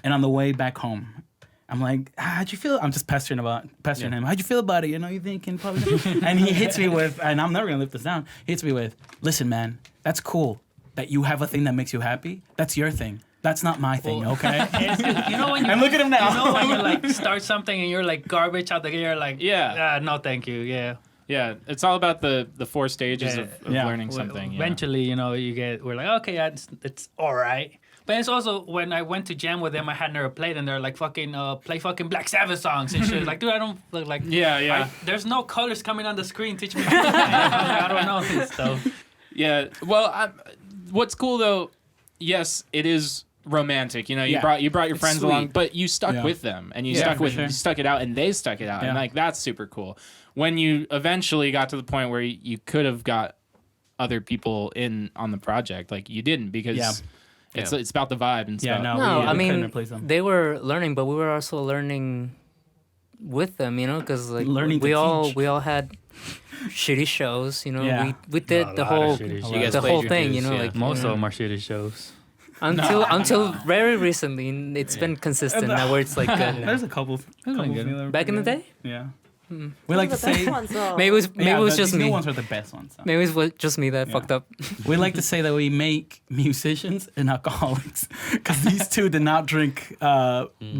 and on the way back home, I'm like, how'd you feel? I'm just pestering him. How'd you feel about it? You thinking probably. And he hits me with, and I'm never gonna live this down. He hits me with, listen, man, that's cool that you have a thing that makes you happy. That's your thing. That's not my thing, okay? You know when you And look at him now. You know when you like start something and you're like garbage out the you're like Yeah. no thank you yeah, it's all about the 4 stages Yeah. of Yeah. learning something. Eventually, we're like, okay, yeah, it's all right. But it's also when I went to jam with them, I had never played, and they're like, fucking play fucking Black Sabbath songs and shit. Like, dude, I don't look like. Yeah. There's no colors coming on the screen. Teach me. How to play. I don't know this stuff. Yeah. Well, what's cool though, yes, it is romantic. You know, Yeah. you brought your It's friends sweet. along, but you stuck Yeah. with them and you Yeah, for you stuck it out and they stuck it out. And Yeah. like that's super cool. When you eventually got to the point where you could have got other people in on the project, like you didn't because Yeah. it's about the vibe and Yeah, stuff. no, No, we I couldn't mean replace them. they were learning, but we were also learning with them, you know, because like Learning to we all teach. we all had shitty shows, you know. Yeah. We did Not a the lot of whole shitty shows. You guys the played whole your thing, dues, you know, yeah. like Most of them are shitty shows. until very recently, it's been consistent now where it's like good. There's a couple. good. Back in the day, Yeah. We like to the best say. ones, though. maybe it was just these new me. ones are the best ones. So. Maybe it was just me that Yeah. fucked up. We like to say that we make musicians and alcoholics because these two did not drink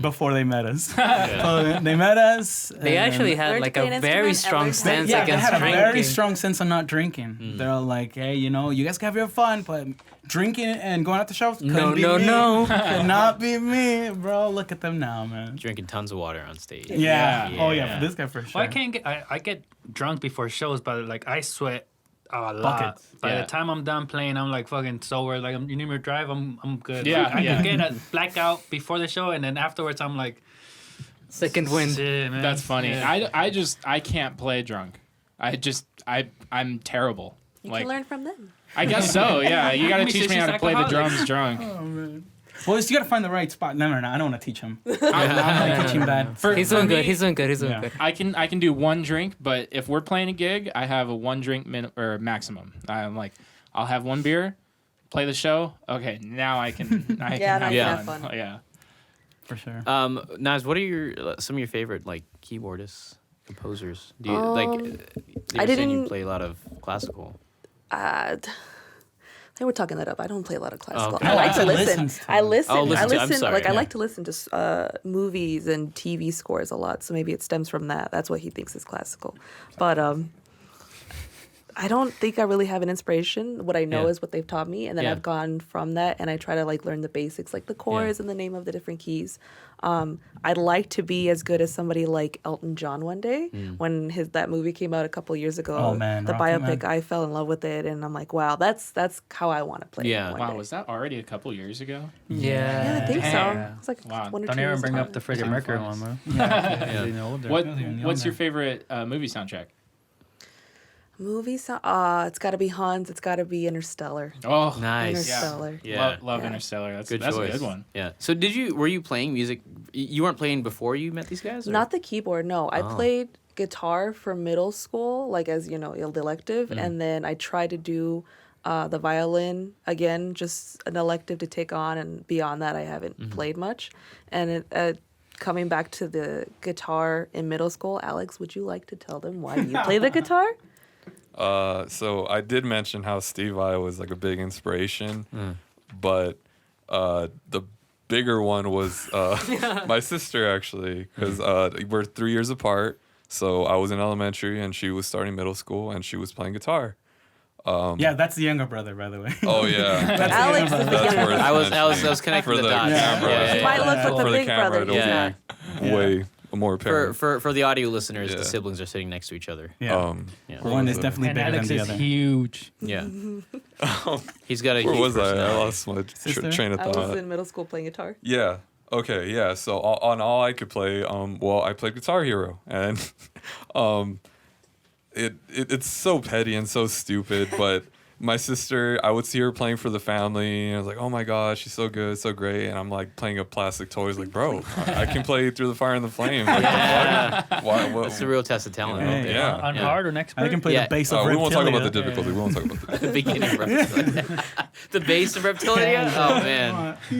before they met us. So they met us. They and- actually had Learned to like play a an very instrument strong every time. stance Yeah, they against had a drinking. very strong sense of not drinking. They're like, hey, you know, you guys can have your fun, but drinking and going out to shows No, couldn't be no, me. no. Could not be me, bro. Look at them now, man. Drinking tons of water on stage. Yeah. Yeah. Oh yeah, for this guy for sure. Well, I get drunk before shows, but like I sweat a lot. Buckets. By Yeah. the time I'm done playing, I'm like fucking sober. Like you need me to drive, I'm good. Yeah, Like, I yeah. can get a blackout before the show, and then afterwards I'm like, Second wind. shit, man. That's funny. Yeah. I can't play drunk. I'm terrible. You like can learn from them. I guess so. Yeah, you got to Me teach said me how she's to play the alcoholic. drums drunk. Oh man. Well, you gotta find the right spot. No, I don't want to teach him. I'm not teaching bad. He's For doing good. me, He's doing good. He's doing Yeah. good. I can do one drink, but if we're playing a gig, I have a one drink or maximum. I'm like, I'll have one beer, play the show. Okay, now I can. I Yeah, can now you have can fun. have fun. Yeah. For sure. Naz, what are some of your favorite like keyboardists, composers? Do you like? You I were saying you didn't- play a lot of classical. They were talking that up. I don't play a lot of classical. okay. I like to I listen. listen to I them. listen. Oh, listen I to- I'm listen. sorry, Like I yeah. like to listen to movies and TV scores a lot. So maybe it stems from that. That's what he thinks is classical. But I don't think I really have an inspiration. What I know Yeah. is what they've taught me, and then Yeah. I've gone from that, and I try to like learn the basics, like the chords and the name of the different keys. I'd like to be as good as somebody like Elton John one day. When that movie came out a couple years ago, Oh, man, the Rocket biopic, Man. I fell in love with it, and I'm like, wow, that's how I want to play. Yeah. one Wow, day. was that already a couple years ago? Yeah, I think so. Damn. It's like Wow. 1 or 2 Don't even years bring ago. up the Freddie Time Mercury flies. one, man. Yeah. Getting older. What Even What's your younger. favorite movie soundtrack? movie song. It's got to be Hans. It's got to be Interstellar. Oh, Nice. Interstellar. Yeah. Love Yeah. Interstellar. That's Good that's choice. a good one. Yeah. So were you playing music? You weren't playing before you met these guys? Or? Not the keyboard. No, I Oh. played guitar for middle school, like as the elective, and then I tried to do the violin again, just an elective to take on, and beyond that, I haven't played much. And coming back to the guitar in middle school, Alex, would you like to tell them why you play the guitar? So I did mention how Steve Vai was like a big inspiration, but the bigger one was my sister actually, because we're 3 years apart. So I was in elementary and she was starting middle school and she was playing guitar. Yeah, that's the younger brother, by the way. Oh yeah, Alex is the that's younger worth I was mentioning. connecting For the the dots. camera. Yeah. Might look like For the the big camera, brother. it'll Yeah. Yeah. way more apparent. For the audio listeners, the Yeah. siblings are sitting next to each other. Yeah. Yeah. One is definitely And bigger Alex than the is other. huge. Yeah. He's got a Where huge was I? I personality. lost my Sister? train of I was thought. in middle school playing guitar. Yeah. Okay. Yeah. So on all I could play, I played Guitar Hero, and it's so petty and so stupid, but. My sister, I would see her playing for the family, and I was like, "Oh my gosh, she's so good, so great!" And I'm like playing a plastic toy. Like, bro, I can play Through the Fire and the Flame. Like, Yeah. why, what, That's the real test of talent. Yeah. right there. Yeah. On Yeah. hard or next I can play Yeah. the bass of we won't talk about the Reptilia. difficulty. We won't talk about the The beginning of Reptilia. The base of Reptilia?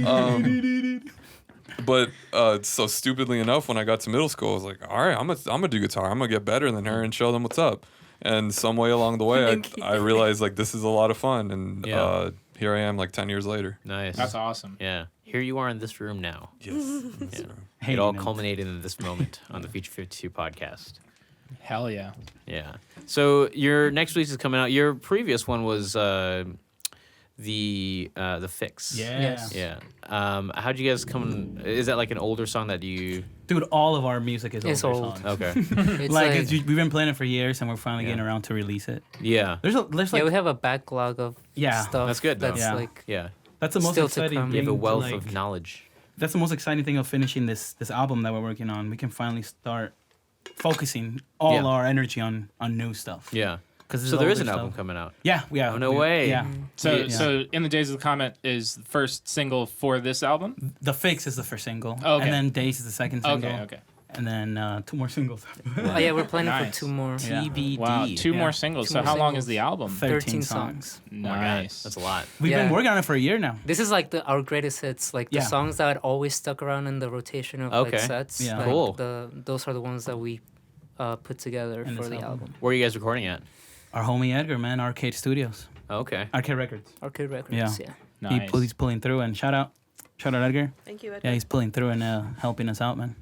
Oh, man. But so stupidly enough, when I got to middle school, I was like, all right, I'm gonna do guitar. I'm gonna get better than her and show them what's up. And some way along the way, I realized like this is a lot of fun. And Yeah. here I am, like 10 years later. Nice. That's awesome. Yeah. Here you are in this room now. Yes. Yeah. Hating It all it. culminated in this moment on the Feature 52 podcast. Hell yeah. Yeah. So your next release is coming out. Your previous one was the Fix. Yeah. Yes. Yeah. How'd you guys come? Is that like an older song that you? Dude, all of our music is It's older old. songs. Okay. It's Like, like, we've been playing it for years, and we're finally Yeah. getting around to release it. Yeah. There's yeah, like we have a backlog of Yeah. stuff. That's good, though. That's Yeah. like Yeah. That's the most Still to exciting come. thing. You have a to, wealth like- of knowledge. That's the most exciting thing of finishing this album that we're working on. We can finally start focusing all Yeah. our energy on new stuff. Yeah. 'Cause So there's there is older an album stuff. coming out. Yeah. Oh, no way. Yeah. So, Yeah. so in the Days of the Comet is the first single for this album. The Fix is the first single. Oh, okay. And then Daze is the second single. Okay. And then 2 more singles. Oh yeah, we're planning Nice. for 2 more. Yeah. TBD. Wow, 2 Yeah. more singles. 2 So more how long is singles. the album? 13 songs. Oh my God, Nice. that's a lot. We've been Yeah. working on it for a year now. This is like our greatest hits, like the Yeah. songs that always stuck around in the rotation of Okay. like sets. Yeah. like, Cool. Those are the ones that we put together In for this the album. album. Where are you guys recording at? Our homie Edgar, man, Arcade Studios. Okay. Arcade Records. Arcade Records. Yeah. Yeah. Nice. He's pulling through, and shout out Edgar. Thank you, Edgar. Yeah, he's pulling through and helping us out, man.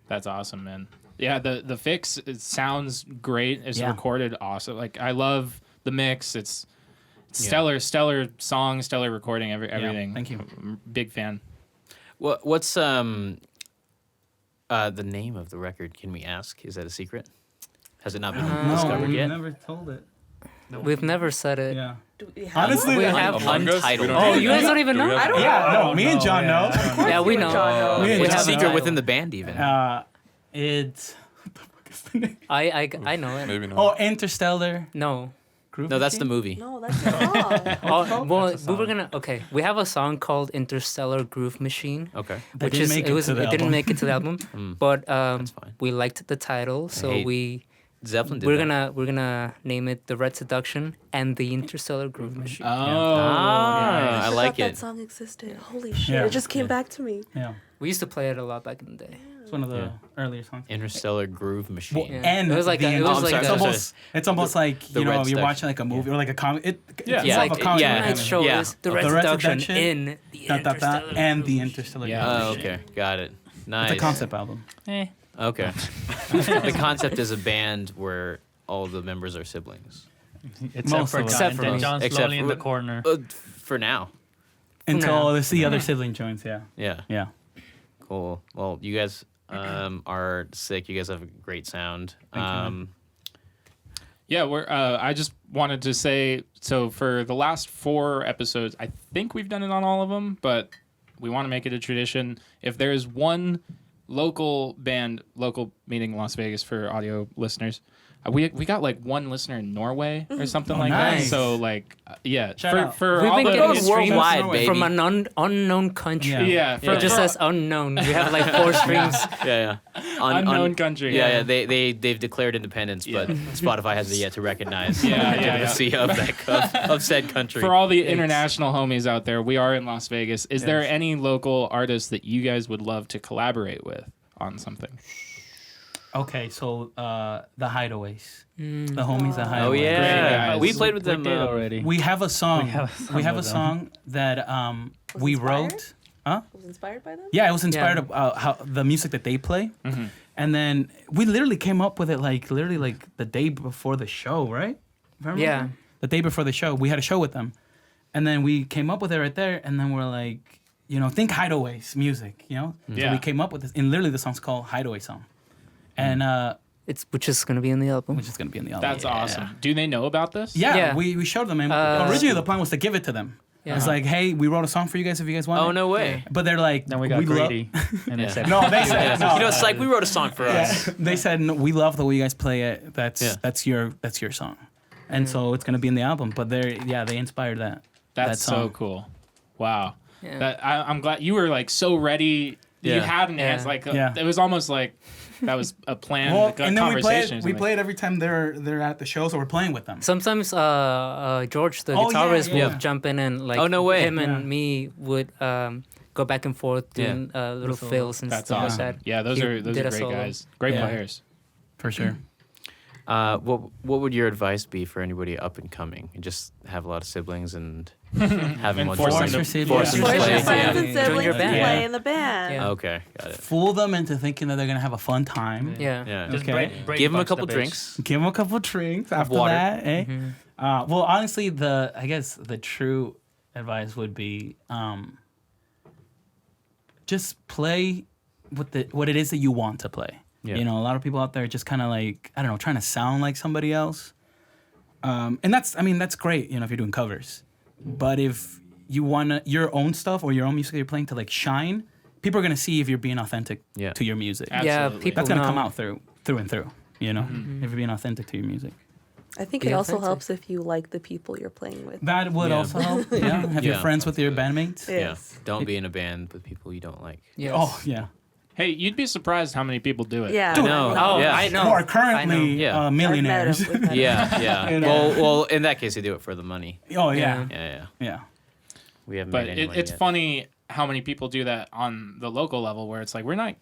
That's awesome, man. Yeah, the fix, it sounds great. It's Yeah. recorded awesome. Like, I love the mix. It's Yeah. stellar song, stellar recording, everything. thank you. I'm a big fan. What's the name of the record? Can we ask? Is that a secret? Has it not been discovered we've yet? never told it. We've never said it. Yeah. Do we have Honestly, We one? have Among Us? Untitled. We don't Oh, know. you guys don't even Do we know? have- I don't Yeah, know. no, me and John know. Yeah, we know. Me and It's a John secret know. within the band, even. It's what the fuck is the name? I know it. Maybe not. Oh, Interstellar. No. Groove No, that's the Machine? movie. No, that's the song. Oh, well, we were gonna. Okay, we have a song called "Interstellar Groove Machine," Okay. That which didn't is make it was to the it didn't album. make it to the album, but That's fine. we liked the title, so Hey, Zeppelin did we're that. gonna name it "The Red Seduction" and the Interstellar Groove Machine. Ah, I forgot like that it. song existed. Holy shit! Yeah. It just came back to me. Yeah, We used to play it a lot back in the day. it's one of the Yeah. earlier songs. Interstellar Groove Machine. Well, Yeah. and It was like the it was I'm like sorry, it's sorry, almost it's almost like The you know Red you're Seduction. watching like a movie or like a comic. Yeah. It's Yeah, more of a like, comic. yeah. book Tonight's kind show of. Yeah. is the Of Red the Red Seduction Seduction, in the Interstellar and the Groove Interstellar. Yeah. Groove Oh, Machine. okay. Got it. Nice. It's a concept album. Okay. The concept is a band where all the members are siblings. Except Most for of us. John. Except And for then us. John's Except slowly in for- the corner. For now. Until No. the other sibling joins. Yeah, Yeah. yeah. Cool. Well, you guys are sick. You guys have a great sound. Thank you, man. Yeah, we're. I just wanted to say, so for the last 4 episodes, I think we've done it on all of them, but we want to make it a tradition. If there is one local band, local meaning Las Vegas for audio listeners, we got like 1 listener in Norway or something like nice. that. So like, yeah, Shout for out. for We've all been the getting Going streams worldwide, baby. from an unknown country. Yeah. yeah, for, It just for- says unknown. We have like 4 streams. Yeah. unknown country. Yeah. They've declared independence, but Spotify has yet to recognize the Yeah. legitimacy of that of said country. For all the international homies out there, we are in Las Vegas. Is there any local artists that you guys would love to collaborate with on something? Okay, so the Hideaways, the homies, the Hideaways. Oh Great yeah, guys. we played with them We did already. We have a song. We have a song We have a with them. song that we inspired? wrote. Was inspired by them? Yeah, it was inspired of how the music that they play, and then we literally came up with it like the day before the show, right? If I remember Yeah. right? The day before the show, we had a show with them, and then we came up with it right there, and then we're like, think Hideaways music, So Yeah. we came up with this, and literally the song's called Hideaway Song, and Which is gonna be in the album. which is gonna be in the album. That's awesome. Do they know about this? Yeah, Yeah. we showed them, and originally the plan was to give it to them. Yeah. It's like, hey, we wrote a song for you guys if you guys want Oh it. no way. But they're like, Then we got greedy. And Yeah. they said, No, they said no. You know, it's like we wrote a song for us. They said no, we love the way you guys play it. That's Yeah. that's your song, and so it's gonna be in the album. But they inspired that. That's that so song. cool. Wow. Yeah. That I'm glad you were like so ready. You Yeah. had an Yeah. answer. Like Yeah. it was almost like that was a planned and then we play conversation. it. We play it every time they're at the show, so we're playing with them. Sometimes George, the Oh, yeah, guitarist, yeah. would jump in and like Oh, no way. him Yeah. and me would go back and forth Yeah. doing little Little- fills and That's stuff awesome. like that. Yeah, those He are did a great solo. guys. Great Yeah. players. For sure. What would your advice be for anybody up and coming? You just have a lot of siblings and have them And on force join them the- to- force them to Force play. your Yeah. friends and Join siblings your to band. play Yeah. in the band. Yeah. Okay, got it. Fool them into thinking that they're gonna have a fun time. Yeah. Yeah. just Okay. Give them a brainwash couple the bitch. drinks. Give them a couple drinks after Water. that. Eh? Mm-hmm. Well, honestly, I guess the true advice would be just play what it is that you want to play. Yeah. You know, a lot of people out there are just kind of like, I don't know, trying to sound like somebody else. And that's great, if you're doing covers. But if you want your own stuff or your own music that you're playing to like shine, people are gonna see if you're being authentic to your music. Absolutely. Yeah, people That's gonna know. come out through and through. You know, if you're being authentic to your music. I think Be it also authentic. helps if you like the people you're playing with. That would Yeah. also help. Yeah, have your Yeah. friends with your bandmates. Yes. Yeah. Don't be in a band with people you don't like. Yes. Oh yeah. Hey, you'd be surprised how many people do it. Yeah. Dude, No. Oh, Yeah. I know. Who are I know. currently Yeah. millionaires. I've met 'em, we've met 'em. Yeah, You yeah. know. Well, in that case, they do it for the money. Oh yeah. Yeah. Yeah. We haven't But made any money it's yet. funny how many people do that on the local level, where it's like we're not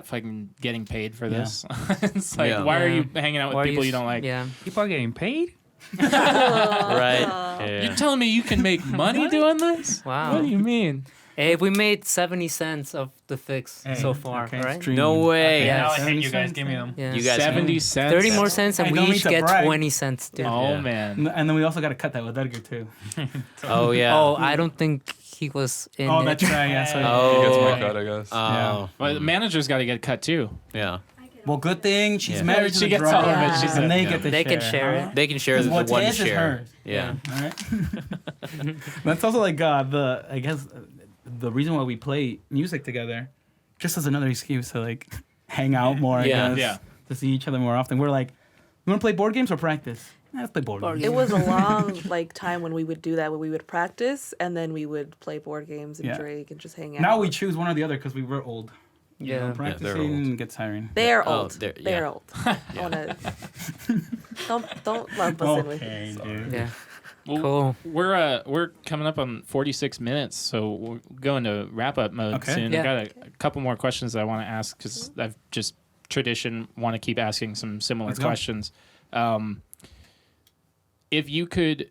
fucking getting paid for this. It's like, Yeah. why are Yeah. you hanging out Why with are people you s- don't like? Yeah. People are getting paid. Right. Yeah. You're telling me you can make money doing this? Wow. What do you mean? Hey, we made 70 cents of the fix so far, Okay, right? stream. No way. Yeah. Now I hate 70 you guys. cents, Give me them. Yeah. You guys 70 cents. 30 more cents, and I we don't each need to get brag. 20 cents, dude. Oh Yeah. man. And then we also got to cut that with Edgar too. Oh yeah. Oh, I don't think he was in Oh, it. that's right. Yeah. So, Oh. He gets more cut, I guess. Oh. But the manager's got to get cut too. Yeah. well, good thing she's Yeah. married to She the gets all drummer, of it. She's and a- they yeah. get to They share. can share it. They can share the What's one his is share. hers. Yeah. All right. That's also like I guess the reason why we play music together, just as another excuse to like hang out more. Yeah. I guess, Yeah. To see each other more often. We're like, you want to play board games or practice? Let's play board games. It was a long time when we would do that, when we would practice and then we would play board games and Yeah. drink and just hang out. Now we choose one or the other because we were old. You know, Yeah. practicing gets tiring. They're Oh, old. they're- They're yeah. old. I wanna, don't lump us in with Okay, it. dude. Yeah. Well, Cool. We're coming up on 46 minutes, so we're going to wrap up mode Okay. soon. Yeah. I got a couple more questions that I want to ask because I've just tradition want to keep asking some similar Let's go. questions. If you could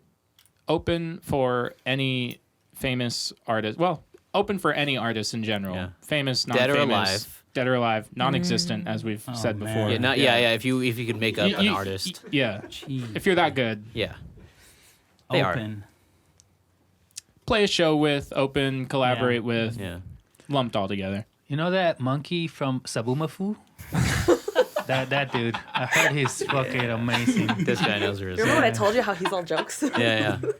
open for any famous artist, well, open for any artist in general, Yeah. famous, Dead or non-famous, alive. dead or alive, non-existent, as we've Oh, said man. before. Yeah. Not. Yeah. Yeah. If you could make up an artist. Yeah, Jeez. if you're that good, Yeah. They are. Open. play a show with, open, collaborate with, Yeah. lumped all together. You know that monkey from Sabumafu? that dude. I heard he's fucking amazing. This guy knows where his. Remember when I told you how he's all jokes? Yeah. Yeah.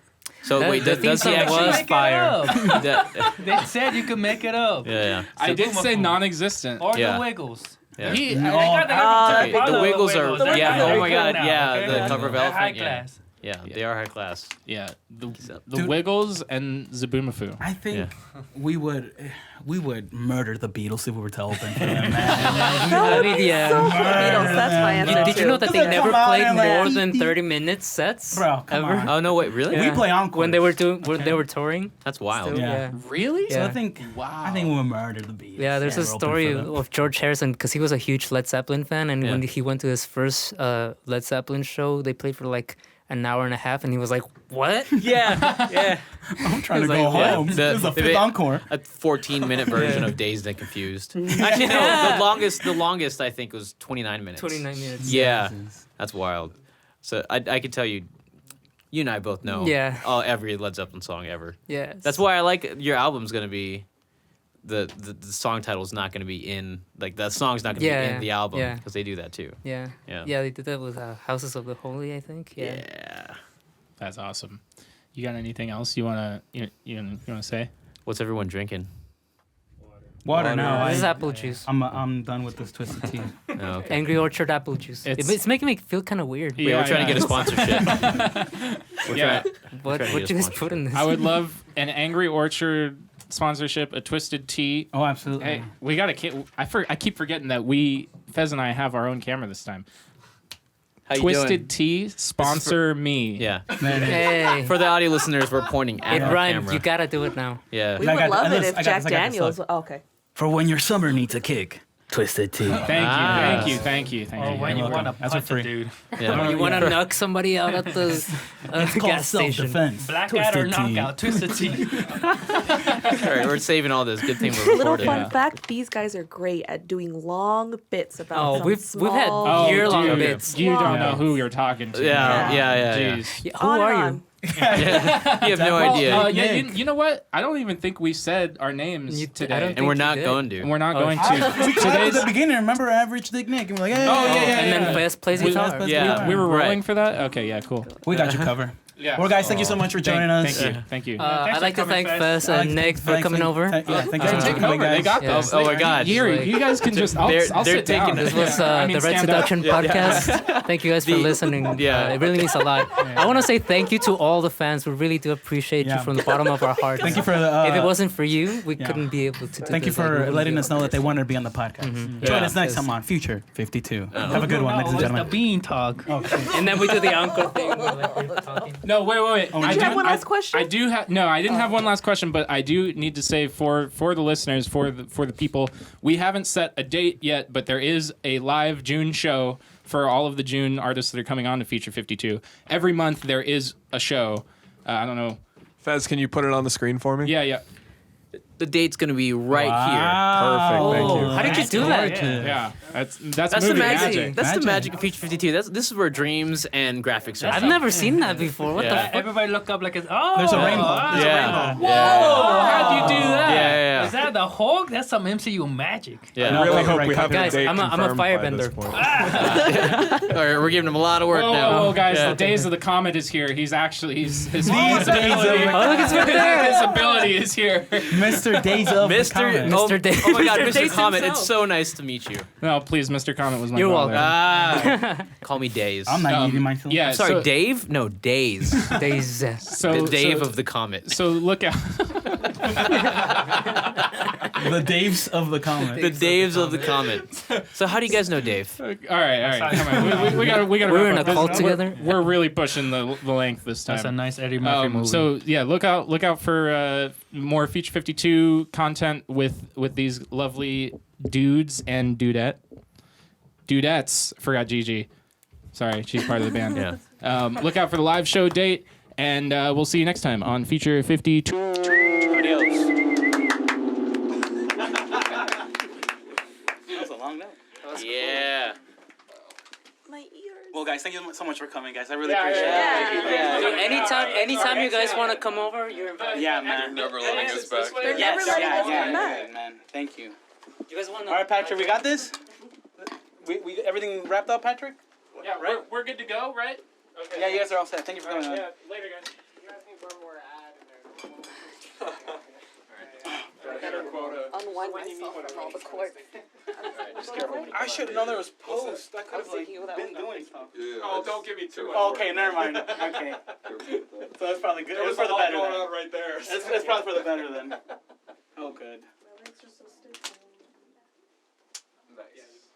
So That- wait, the does he theme song actually? was fire. that- They said you could make it up. yeah. Yeah. I did say Sabumafu. non-existent. Or Yeah. the Wiggles. Yeah. He, They got the guy from Okay, Follow the Wiggles are. They're Yeah. very Oh my cool God. now, Yeah. okay? The cover of They're high Elephant. Yeah. class. Yeah. They are high class. yeah, the Dude. Wiggles and Zabumafu. I think Yeah. we would murder the Beatles if we were to open for them, man. I mean, yeah. Beatles, that's my answer Did you know too. that they Doesn't never come out played and like- more than 30-minute sets? Bro, come ever? on. Oh no! Wait. Really? We play encore. When they were they were touring. That's wild. Still, Yeah. Really? So Yeah. I think we'll murder the Beatles. Yeah, there's a We're open story for them. of George Harrison because he was a huge Led Zeppelin fan, and when Yeah. he went to his first Led Zeppelin show, they played for like an hour and a half, and he was like, "What? Yeah, yeah." I'm trying to It's go like, yeah. home. The- This is a if fifth it- encore. A 14-minute version of Dazed and Confused. Actually, no. The longest I think was 29 minutes. 29 minutes. Yeah, that's wild. So I could tell you, you and I both know. Yeah. Every Led Zeppelin song ever. Yeah. That's why I like your album's gonna be. The song title's not gonna be in like the song's not gonna Yeah, be in the album yeah. because they do that too. Yeah. Yeah. Yeah, they did that with Houses of the Holy, I think. Yeah. Yeah. That's awesome. You got anything else you wanna say? What's everyone drinking? Water now. This is apple juice. I'm done with this twisted tea. Oh, okay. Angry Orchard apple juice. It's- It's making me feel kind of weird. Wait, we're trying to get a sponsorship. We're Yeah. trying- What trying to what get you a guys sponsor. put in this? I would love an Angry Orchard sponsorship, a Twisted Tea. Oh, absolutely. Hey, we got to. I keep forgetting that Fez and I have our own camera this time. How you Twisted doing? Tea, sponsor me. Yeah. Man, Hey. For the audio listeners, we're pointing at It our rhymed. camera. You gotta do it now. Yeah. We I would got- love I it got- if I got Jack this, I got this Daniels. song. Oh, okay. for when your summer needs a kick, twisted tea. Thank you, Ah. thank you. Or when you welcome. want to That's for punch free. a dude. Yeah. You want to knock somebody out at the gas station? self-defense. Blackout or Twisted tea. knockout. Twisted tea. All right, we're saving all this. Good thing we're Little recording. fun fact: these guys are great at doing long bits about. Oh, some we've had small- year-long dude, bits. You don't Yeah. know who you're talking to. Yeah. Jeez. Yeah, who On and are you? on. You have no Well, idea. yeah, Nick. you know what? I don't even think we said our names You- today. I don't and think we're you not did. going to. And we're not Oh. going to. We clapped at Today's the beginning. Remember Average Dick Nick? And we're like, hey. Oh, yeah, And then yeah. Fez plays We- guitar. Yeah. we were Right. rolling for that? Okay, yeah, cool. We got you covered. Yeah. Well, guys, thank you so much for joining us. Thank you. Thanks I'd like for to coming, thank Fez. Fez I'd like and to Nick for thank- coming over. Yeah, thank you for Taking coming, over. They guys. got Yeah. this. Oh my God. You guys can just. I'll They're sit taking down. it. This was I mean, the Red stand up. Seduction podcast. Thank you guys for listening. Yeah. It really means a lot. I want to say thank you to all the fans. We really do appreciate Yeah. you from the bottom of our hearts. Thank you for if it wasn't for you, we couldn't be able to do Thank you this. Like, we for wouldn't letting be us able know to that they wanted to be on the podcast. Join Yeah. us next time on Future 52. Have a good one, ladies and It's the gentlemen. bean talk. Oh, shit. And then we do the encore thing. where, like, we're talking. No, wait. Did you have one last question? I do have no. I didn't have one last question, but I do need to say for the listeners, for the people, we haven't set a date yet, but there is a live June show for all of the June artists that are coming on to Feature 52. Every month there is a show. I don't know. Fez, can you put it on the screen for me? Yeah. The date's gonna be right Wow. Perfect, thank you. How did you do that? Yeah. That's here. That's movie the magic. magic. That's the Magic. magic of Feature 52. This is where dreams and graphics are. I've never seen that before. What the fuck? Everybody look up like it's There's a rainbow. There's a Yeah. rainbow. Whoa! How'd you do that? Yeah. Is that the Hulk? That's some MCU magic. Yeah. I really Right, hope right, we have guys, a date I'm a confirmed by this firebender. point. All right, we're giving him a lot of work now. Whoa, guys! Yeah. The Days of the Comet is here. He's actually his Days ability. of- Oh, look, it's right there. His ability is here. Mr. Days of the Mr. Comet. Oh, Mr. Daze. oh my God, Mr. Mr. Daze Comet, himself. it's so nice to meet you. No, please, Mr. Comet was my You're brother. welcome. Call me Daze. I'm not eating myself. Yeah, Sorry, so, Dave? No, Daze. Days. So, The Dave so, of the Comet. So look out. The Daves of the Comet. The Daves of the Comet. So how do you guys know Dave? All right. Come on. We gotta. We're wrap in up a this. cult together. We're really pushing the length this time. That's a nice Eddie Murphy movie. So yeah, look out for more Feature 52 content with these lovely dudes and dudettes. Forgot Gigi. Sorry, she's part of the band. Yeah. Look out for the live show date, and we'll see you next time on Feature 52. Yeah. My ears. Well, guys, thank you so much for coming, guys. I really Yeah, appreciate yeah, it. So anytime you guys want to come over, you're invited. Yeah, man. Never letting us back. They're never letting us come back. yeah, man. Thank you. You guys want to? All right, Patrick, we got this. We everything wrapped up, Patrick? Yeah, we're good to go, right? Okay. Yeah, you guys are all set. Thank you for coming. Yeah, later, guys. Unwind myself from all the cords. I should have known there was post. I could have thinking of that been one. doing stuff. Oh, don't give me too much. Okay, never mind. Okay, so that's probably good. It was for the better. Then. right there. It's probably for the better then. Oh, good. My legs are so stiff. Nice.